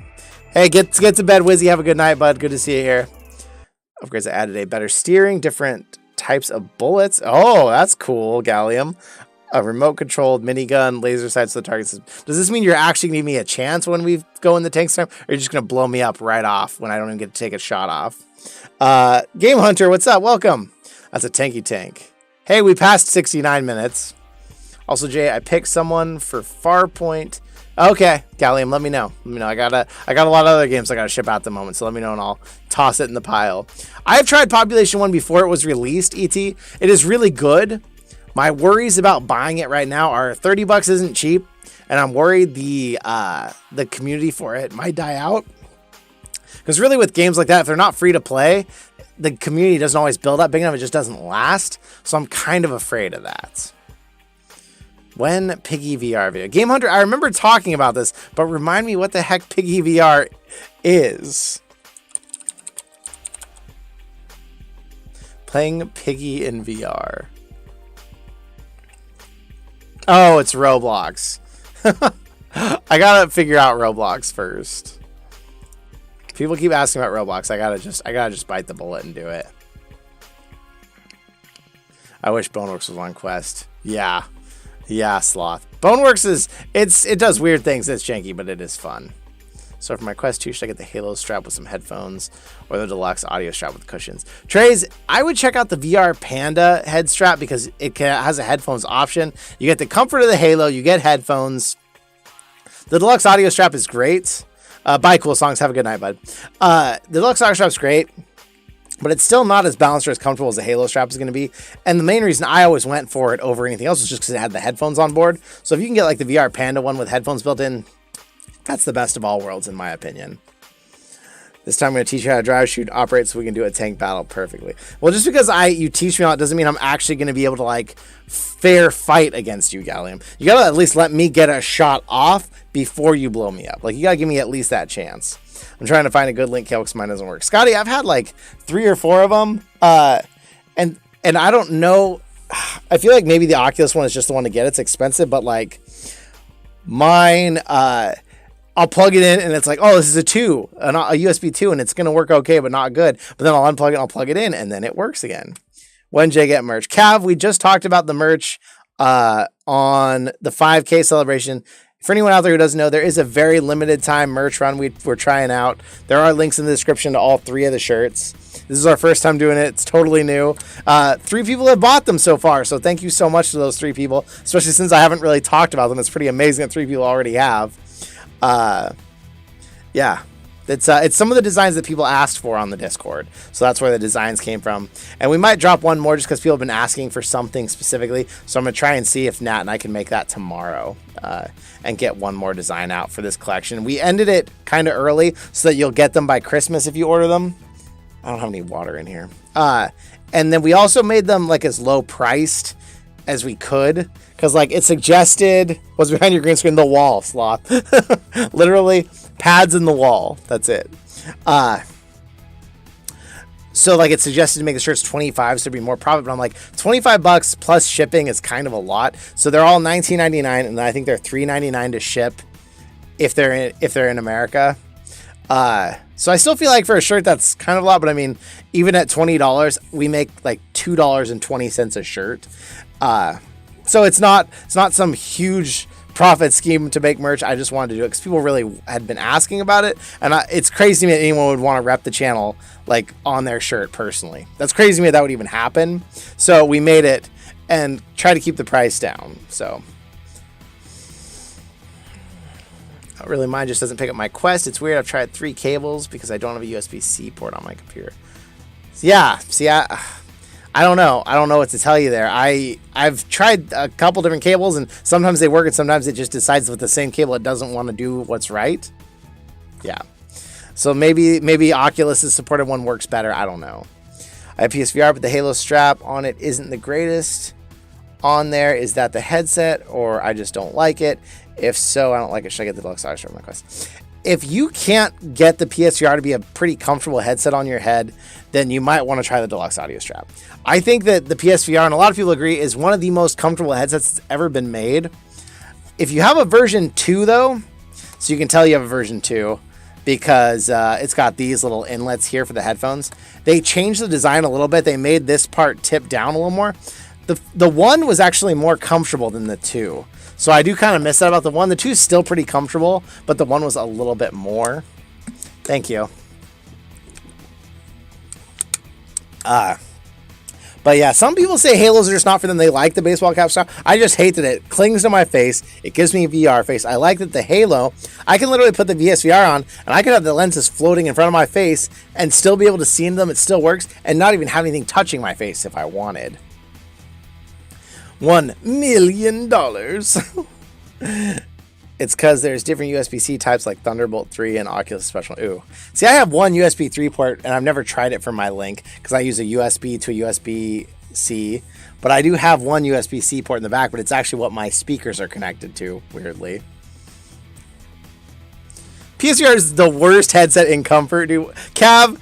Hey, get to bed, Wizzy. Have a good night, bud. Good to see you here. Upgrades added a better steering, different types of bullets. Oh, that's cool, Gallium. A remote-controlled minigun, laser sights to the target system. Does this mean you're actually going to give me a chance when we go in the tank time? Or are you just going to blow me up right off when I don't even get to take a shot off? Game Hunter, what's up? Welcome. That's a tanky tank. Hey, we passed 69 minutes. Also, Jay, I picked someone for Farpoint. Okay, Gallium, let me know. I got a lot of other games I got to ship out at the moment, so let me know and I'll toss it in the pile. I've tried Population 1 before it was released, ET. It is really good. My worries about buying it right now are $30 isn't cheap, and I'm worried the community for it might die out. Because really with games like that, if they're not free to play, the community doesn't always build up big enough. It just doesn't last. So I'm kind of afraid of that. When Piggy VR video? Game Hunter, I remember talking about this, but remind me what the heck Piggy VR is. Playing Piggy in VR. Oh, it's Roblox. I gotta figure out Roblox first. People keep asking about Roblox. I gotta just bite the bullet and do it. I wish Boneworks was on Quest. Yeah, Sloth. Boneworks it does weird things. It's janky, but it is fun. So for my Quest 2, should I get the Halo strap with some headphones or the deluxe audio strap with cushions? Trays, I would check out the VR Panda head strap because it has a headphones option. You get the comfort of the Halo, you get headphones. The deluxe audio strap is great. Bye, cool songs. Have a good night, bud. The deluxe audio strap's great, but it's still not as balanced or as comfortable as the Halo strap is going to be. And the main reason I always went for it over anything else was just because it had the headphones on board. So if you can get like the VR Panda one with headphones built in, that's the best of all worlds, in my opinion. This time I'm going to teach you how to drive, shoot, operate, so we can do a tank battle perfectly. Well, just because you teach me all, it doesn't mean I'm actually going to be able to, like, fair fight against you, Gallium. You got to at least let me get a shot off before you blow me up. Like, you got to give me at least that chance. I'm trying to find a good link cable because mine doesn't work. Scotty, I've had, like, 3 or 4 of them, and I don't know. I feel like maybe the Oculus one is just the one to get. It's expensive, but, like, mine, I'll plug it in and it's like, oh, this is a USB 2 and it's going to work okay, but not good. But then I'll unplug it, I'll plug it in and then it works again. When Jay get merch? Cav, we just talked about the merch on the 5K celebration. For anyone out there who doesn't know, there is a very limited time merch run we're trying out. There are links in the description to all 3 of the shirts. This is our first time doing it. It's totally new. 3 people have bought them so far, so thank you so much to those 3 people, especially since I haven't really talked about them. It's pretty amazing that 3 people already have. Yeah, it's some of the designs that people asked for on the Discord. So that's where the designs came from. And we might drop one more just because people have been asking for something specifically. So I'm going to try and see if Nat and I can make that tomorrow, and get one more design out for this collection. We ended it kind of early so that you'll get them by Christmas if you order them. I don't have any water in here. And then we also made them like as low priced as we could, because like it suggested what's behind your green screen, the wall, Sloth. Literally pads in the wall, that's it. So like it suggested to make the shirts 25 so to be more profit, but I'm like, $25 plus shipping is kind of a lot. So they're all $19.99 and I think they're $3.99 to ship if they're in America. So I still feel like for a shirt that's kind of a lot, but I mean, even at $20, we make like $2.20 a shirt. So it's not some huge profit scheme to make merch. I just wanted to do it because people really had been asking about it, and it's crazy to me that anyone would want to rep the channel like on their shirt personally. That's crazy to me that would even happen. So we made it and try to keep the price down. So really, mine just doesn't pick up my Quest. It's weird. I've tried 3 cables because I don't have a USB-C port on my computer. So yeah, see, I don't know. I don't know what to tell you there. I've tried a couple different cables, and sometimes they work, and sometimes it just decides with the same cable it doesn't want to do what's right. Yeah. So maybe Oculus's supported one works better. I don't know. I have PSVR, but the Halo strap on it isn't the greatest on there. Is that the headset, or I just don't like it? If so, I don't like it. Should I get the deluxe audio strap on my Quest? If you can't get the PSVR to be a pretty comfortable headset on your head, then you might want to try the deluxe audio strap. I think that the PSVR, and a lot of people agree, is one of the most comfortable headsets that's ever been made. If you have a version 2, though, so you can tell you have a version 2, because it's got these little inlets here for the headphones. They changed the design a little bit. They made this part tip down a little more. The 1 was actually more comfortable than the 2. So I do kind of miss that about the 1. The 2 is still pretty comfortable, but the 1 was a little bit more. Thank you. But yeah, some people say halos are just not for them. They like the baseball cap style. I just hate that it clings to my face. It gives me a VR face. I like that the halo, I can literally put the VSVR on and I can have the lenses floating in front of my face and still be able to see in them. It still works and not even have anything touching my face if I wanted. $1 million. It's because there's different USB-C types like Thunderbolt 3 and Oculus Special. Ooh. See, I have one USB 3 port and I've never tried it for my Link because I use a USB to a USB-C. But I do have one USB-C port in the back, but it's actually what my speakers are connected to, weirdly. PSVR is the worst headset in comfort, dude. Cav,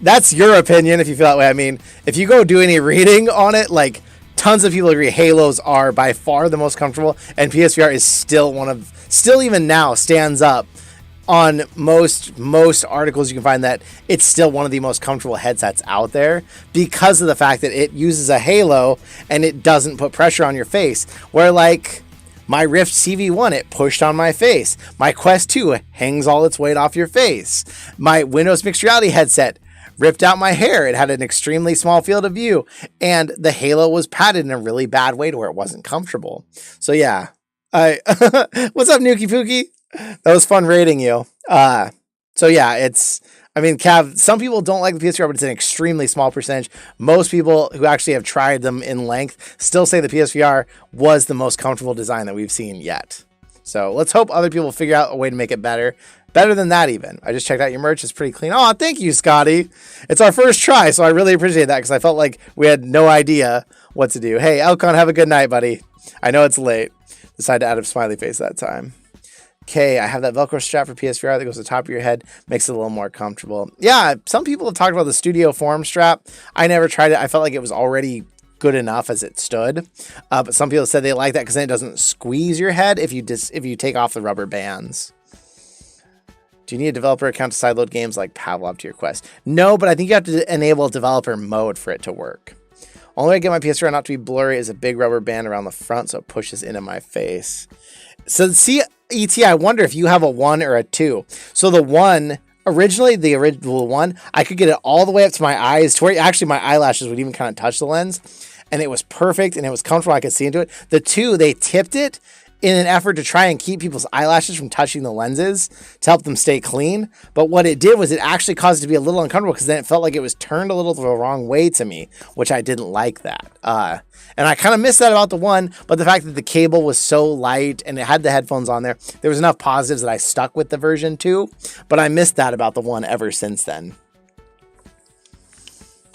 that's your opinion if you feel that way. I mean, if you go do any reading on it, like, tons of people agree Halos are by far the most comfortable, and PSVR is still even now stands up on most articles. You can find that it's still one of the most comfortable headsets out there because of the fact that it uses a halo and it doesn't put pressure on your face. Where like my Rift CV1, it pushed on my face. My Quest 2 hangs all its weight off your face. My Windows Mixed Reality headset ripped out my hair. It had an extremely small field of view, and the halo was padded in a really bad way to where it wasn't comfortable. So yeah, what's up, Nuki Pookie? That was fun rating you. So yeah, I mean, Cav, some people don't like the PSVR, but it's an extremely small percentage. Most people who actually have tried them in length still say the PSVR was the most comfortable design that we've seen yet. So let's hope other people figure out a way to make it better. Better than that, even. I just checked out your merch. It's pretty clean. Oh, thank you, Scotty. It's our first try, so I really appreciate that because I felt like we had no idea what to do. Hey, Elcon, have a good night, buddy. I know it's late. Decided to add a smiley face that time. Okay, I have that Velcro strap for PSVR that goes to the top of your head. Makes it a little more comfortable. Yeah, some people have talked about the Studio Form strap. I never tried it. I felt like it was already good enough as it stood. But some people said they like that because then it doesn't squeeze your head if you take off the rubber bands. Do you need a developer account to sideload games like Pavlov to your Quest? No, but I think you have to enable developer mode for it to work. Only way I get my PSVR not to be blurry is a big rubber band around the front so it pushes into my face. So see, ET, I wonder if you have a 1 or a 2. So the 1, originally the original 1, I could get it all the way up to my eyes to where actually my eyelashes would even kind of touch the lens. And it was perfect and it was comfortable. I could see into it. The 2, they tipped it in an effort to try and keep people's eyelashes from touching the lenses to help them stay clean. But what it did was it actually caused it to be a little uncomfortable because then it felt like it was turned a little the wrong way to me, which I didn't like that. And I kind of missed that about the 1, but the fact that the cable was so light and it had the headphones on there, there was enough positives that I stuck with the version 2, but I missed that about the 1 ever since then.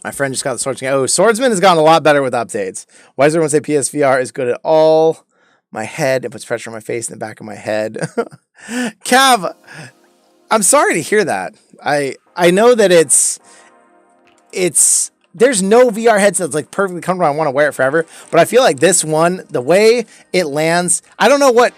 My friend just got the Swordsman. Oh, Swordsman has gotten a lot better with updates. Why does everyone say PSVR is good at all? My head, it puts pressure on my face and the back of my head. Cav, I'm sorry to hear that. I know that there's no VR headset that's like perfectly comfortable. I want to wear it forever, but I feel like this one, the way it lands, I don't know what,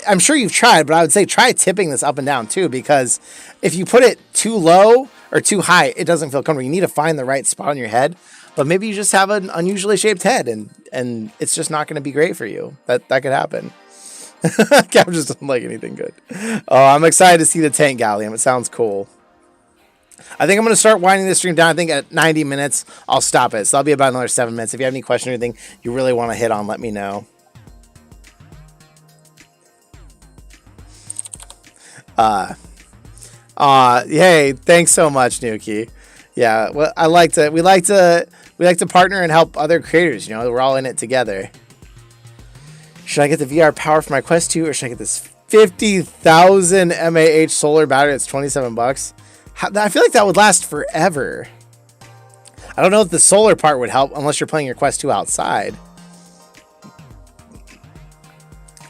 I'm sure you've tried, but I would say try tipping this up and down too, because if you put it too low or too high, it doesn't feel comfortable. You need to find the right spot on your head. But maybe you just have an unusually shaped head and it's just not going to be great for you. That could happen. Cap just doesn't like anything good. Oh, I'm excited to see the tank Gallium. It sounds cool. I think I'm going to start winding this stream down. I think at 90 minutes, I'll stop it. So that'll be about another 7 minutes. If you have any question or anything you really want to hit on, let me know. Hey, thanks so much, Nuki. Yeah, well, we like to partner and help other creators. You know, we're all in it together. Should I get the VR power for my Quest 2 or should I get this 50,000 mAh solar battery? It's $27. I feel like that would last forever. I don't know if the solar part would help unless you're playing your Quest 2 outside.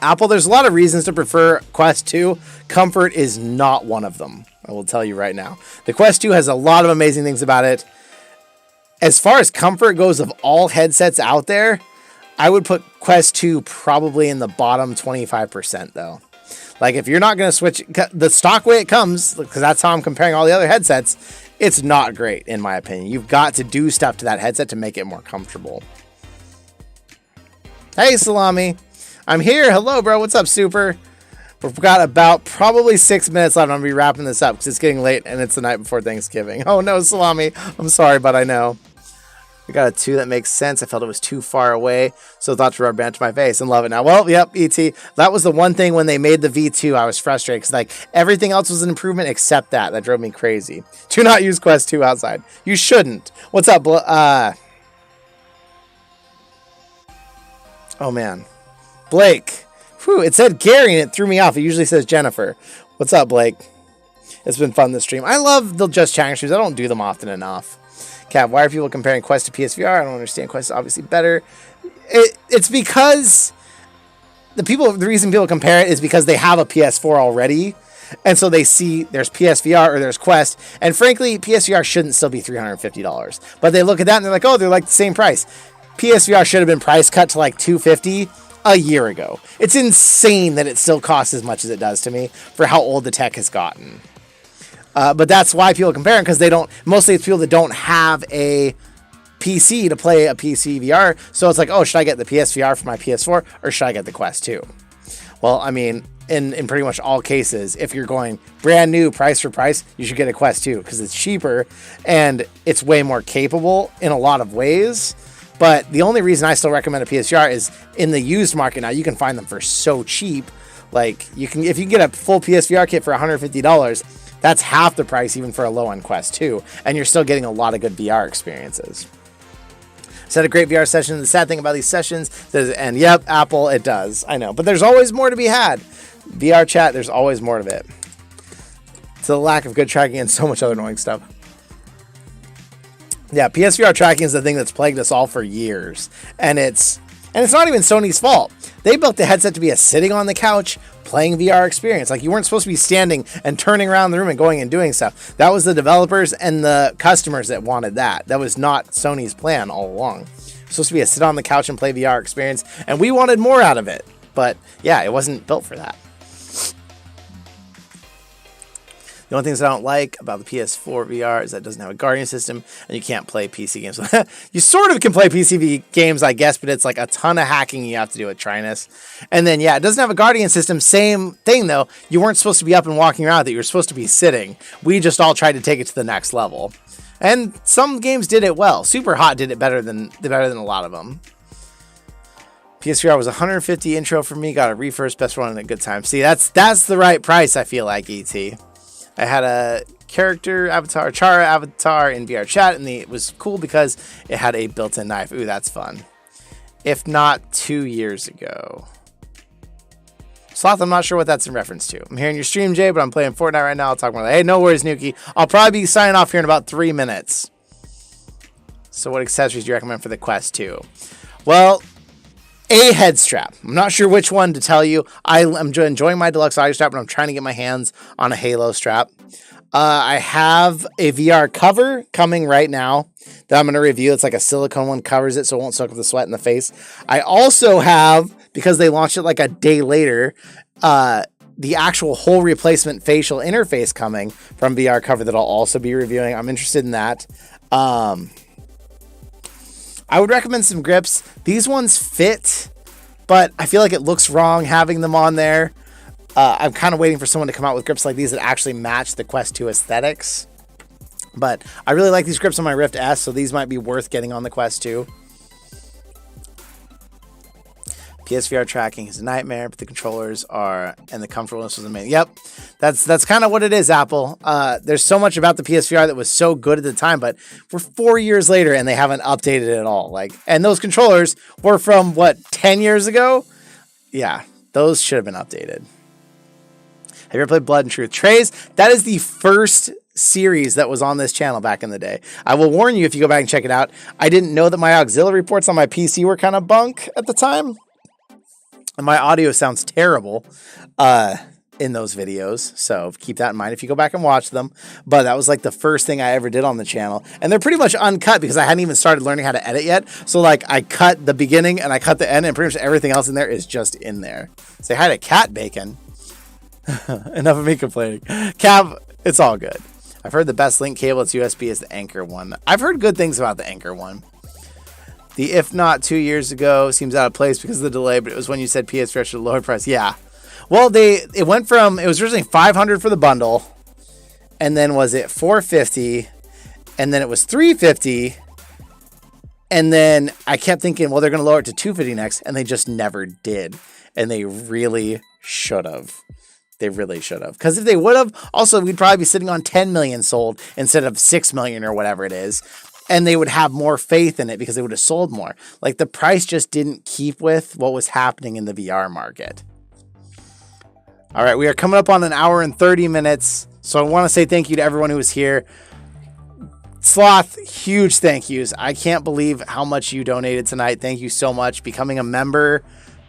Apple, there's a lot of reasons to prefer Quest 2. Comfort is not one of them. I will tell you right now. The Quest 2 has a lot of amazing things about it. As far as comfort goes of all headsets out there, I would put Quest 2 probably in the bottom 25% though. Like if you're not going to switch the stock way it comes, because that's how I'm comparing all the other headsets, it's not great in my opinion. You've got to do stuff to that headset to make it more comfortable. Hey, Salami. I'm here. Hello, bro. What's up, Super? We've got about probably 6 minutes left. I'm going to be wrapping this up because it's getting late and it's the night before Thanksgiving. Oh, no, Salami. I'm sorry, but I know. We got a 2 that makes sense. I felt it was too far away, so thought to rubber band to my face and love it now. Well, yep, ET. That was the one thing when they made the V2, I was frustrated because like everything else was an improvement except that. That drove me crazy. Do not use Quest 2 outside. You shouldn't. What's up, oh man, Blake. Whew, it said Gary and it threw me off. It usually says Jennifer. What's up, Blake? It's been fun this stream. I love the Just Chatting streams. I don't do them often enough. Cav, why are people comparing Quest to PSVR? I don't understand. Quest is obviously better. It's because the reason people compare it is because they have a PS4 already. And so they see there's PSVR or there's Quest. And frankly, PSVR shouldn't still be $350. But they look at that and they're like, oh, they're like the same price. PSVR should have been price cut to like $250 a year ago. It's insane that it still costs as much as it does to me for how old the tech has gotten. But that's why people compare it, because they don't, mostly it's people that don't have a PC to play a PC VR. So it's like, oh, should I get the PSVR for my PS4 or should I get the Quest 2? Well, I mean, in pretty much all cases, if you're going brand new price for price, you should get a Quest 2 because it's cheaper and it's way more capable in a lot of ways. But the only reason I still recommend a PSVR is in the used market now, you can find them for so cheap. Like you can, if you get a full PSVR kit for $150, that's half the price even for a low-end Quest 2, and you're still getting a lot of good VR experiences. So had a great VR session. The sad thing about these sessions, and yep, Apple, it does. I know, but there's always more to be had. VR chat, there's always more of it. It's the lack of good tracking and so much other annoying stuff. Yeah, PSVR tracking is the thing that's plagued us all for years, and it's not even Sony's fault. They built the headset to be a sitting on the couch playing VR experience. Like you weren't supposed to be standing and turning around the room and going and doing stuff. That was the developers and the customers that wanted that. That was not Sony's plan all along. It was supposed to be a sit on the couch and play VR experience, and we wanted more out of it. But yeah, it wasn't built for that. The only things I don't like about the PS4 VR is that it doesn't have a Guardian system and you can't play PC games. You sort of can play PC games, I guess, but it's like a ton of hacking you have to do with Trinus. And then, yeah, it doesn't have a Guardian system. Same thing, though. You weren't supposed to be up and walking around with it. You were supposed to be sitting. We just all tried to take it to the next level. And some games did it well. Super Hot did it better than a lot of them. PSVR was $150 intro for me. Got a refurb, best one, and a good time. See, that's the right price, I feel like, ET. I had a character avatar, Chara avatar in VR chat, and it was cool because it had a built-in knife. Ooh, that's fun. If not 2 years ago. Sloth, I'm not sure what that's in reference to. I'm hearing your stream, Jay, but I'm playing Fortnite right now. I'll talk more. Hey, no worries, Nuki. I'll probably be signing off here in about 3 minutes. So what accessories do you recommend for the Quest 2? Well, a head strap. I'm not sure which one to tell you. I'm enjoying my deluxe audio strap, but I'm trying to get my hands on a Halo strap. I have a VR cover coming right now that I'm going to review. It's like a silicone one, covers it so it won't soak up the sweat in the face. I also have, because they launched it like a day later, the actual whole replacement facial interface coming from VR cover that I'll also be reviewing. I'm interested in that. I would recommend some grips. These ones fit, but I feel like it looks wrong having them on there. I'm kind of waiting for someone to come out with grips like these that actually match the Quest 2 aesthetics. But I really like these grips on my Rift S, so these might be worth getting on the Quest 2. PSVR tracking is a nightmare, but the controllers are, and the comfortableness was amazing. Yep, that's kind of what it is, Apple. There's so much about the PSVR that was so good at the time, but we're 4 years later and they haven't updated it at all. Like, and those controllers were from what, 10 years ago? Yeah, those should have been updated. Have you ever played Blood and Truth? Trays, that is the first series that was on this channel back in the day. I will warn you if you go back and check it out. I didn't know that my auxiliary ports on my PC were kind of bunk at the time. And my audio sounds terrible in those videos. So keep that in mind if you go back and watch them. But that was like the first thing I ever did on the channel. And they're pretty much uncut because I hadn't even started learning how to edit yet. So like I cut the beginning and I cut the end and pretty much everything else in there is just in there. Say hi to Cat Bacon. Enough of me complaining. Cav, it's all good. I've heard the best link cable that's USB is the Anchor one. I've heard good things about the Anchor one. The if not 2 years ago seems out of place because of the delay, but it was when you said PS4 should lower price. Yeah. Well, it went from, it was originally $500 for the bundle, and then was it $450, and then it was $350, And then I kept thinking, well, they're going to lower it to 250 next, and they just never did. And they really should have. They really should have. Because if they would have, also, we'd probably be sitting on 10 million sold instead of 6 million or whatever it is. And they would have more faith in it because they would have sold more. Like, the price just didn't keep with what was happening in the VR market. All right, we are coming up on 1 hour and 30 minutes. So I want to say thank you to everyone who was here. Sloth, huge thank yous. I can't believe how much you donated tonight. Thank you so much. Becoming a member,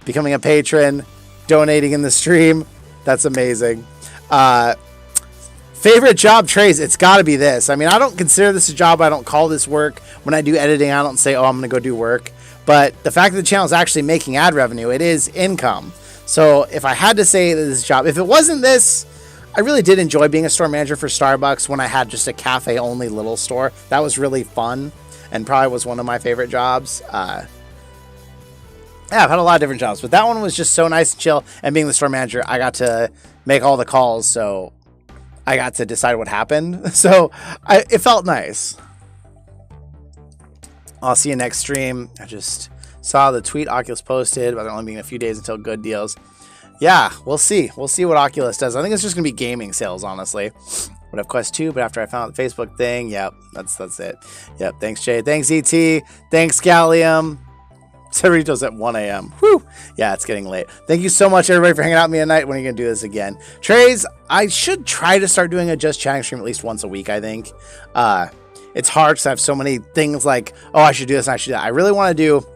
becoming a patron, donating in the stream. That's amazing. Favorite job, Trace? It's got to be this. I mean, I don't consider this a job. I don't call this work. When I do editing, I don't say, oh, I'm going to go do work. But the fact that the channel is actually making ad revenue, it is income. So if I had to say that this is a job, if it wasn't this, I really did enjoy being a store manager for Starbucks when I had just a cafe-only little store. That was really fun and probably was one of my favorite jobs. Yeah, I've had a lot of different jobs, but that one was just so nice and chill. And being the store manager, I got to make all the calls, so I got to decide what happened. So it felt nice. I'll see you next stream. I just saw the tweet Oculus posted about there only being a few days until good deals. Yeah, we'll see. We'll see what Oculus does. I think it's just going to be gaming sales, honestly. Would have Quest 2, but after I found the Facebook thing, yep, that's it. Yep, thanks, Jay. Thanks, ET. Thanks, Gallium. Cerritos at 1 a.m. Whew. Yeah, it's getting late. Thank you so much, everybody, for hanging out with me tonight. When are you going to do this again? Trays, I should try to start doing a Just Chatting stream at least once a week, I think. It's hard because I have so many things like, oh, I should do this and I should do that. I really want to do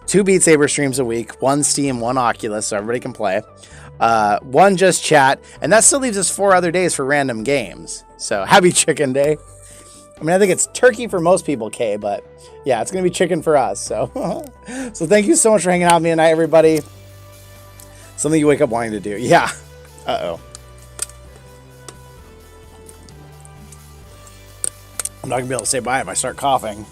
2 Beat Saber streams a week, 1 Steam, 1 Oculus, so everybody can play. 1 Just Chat, and that still leaves us 4 other days for random games. So happy Chicken Day. I mean, I think it's turkey for most people, Kay, but yeah, it's going to be chicken for us. So, so thank you so much for hanging out with me tonight, everybody. Something you wake up wanting to do. Yeah. Uh-oh. I'm not going to be able to say bye if I start coughing.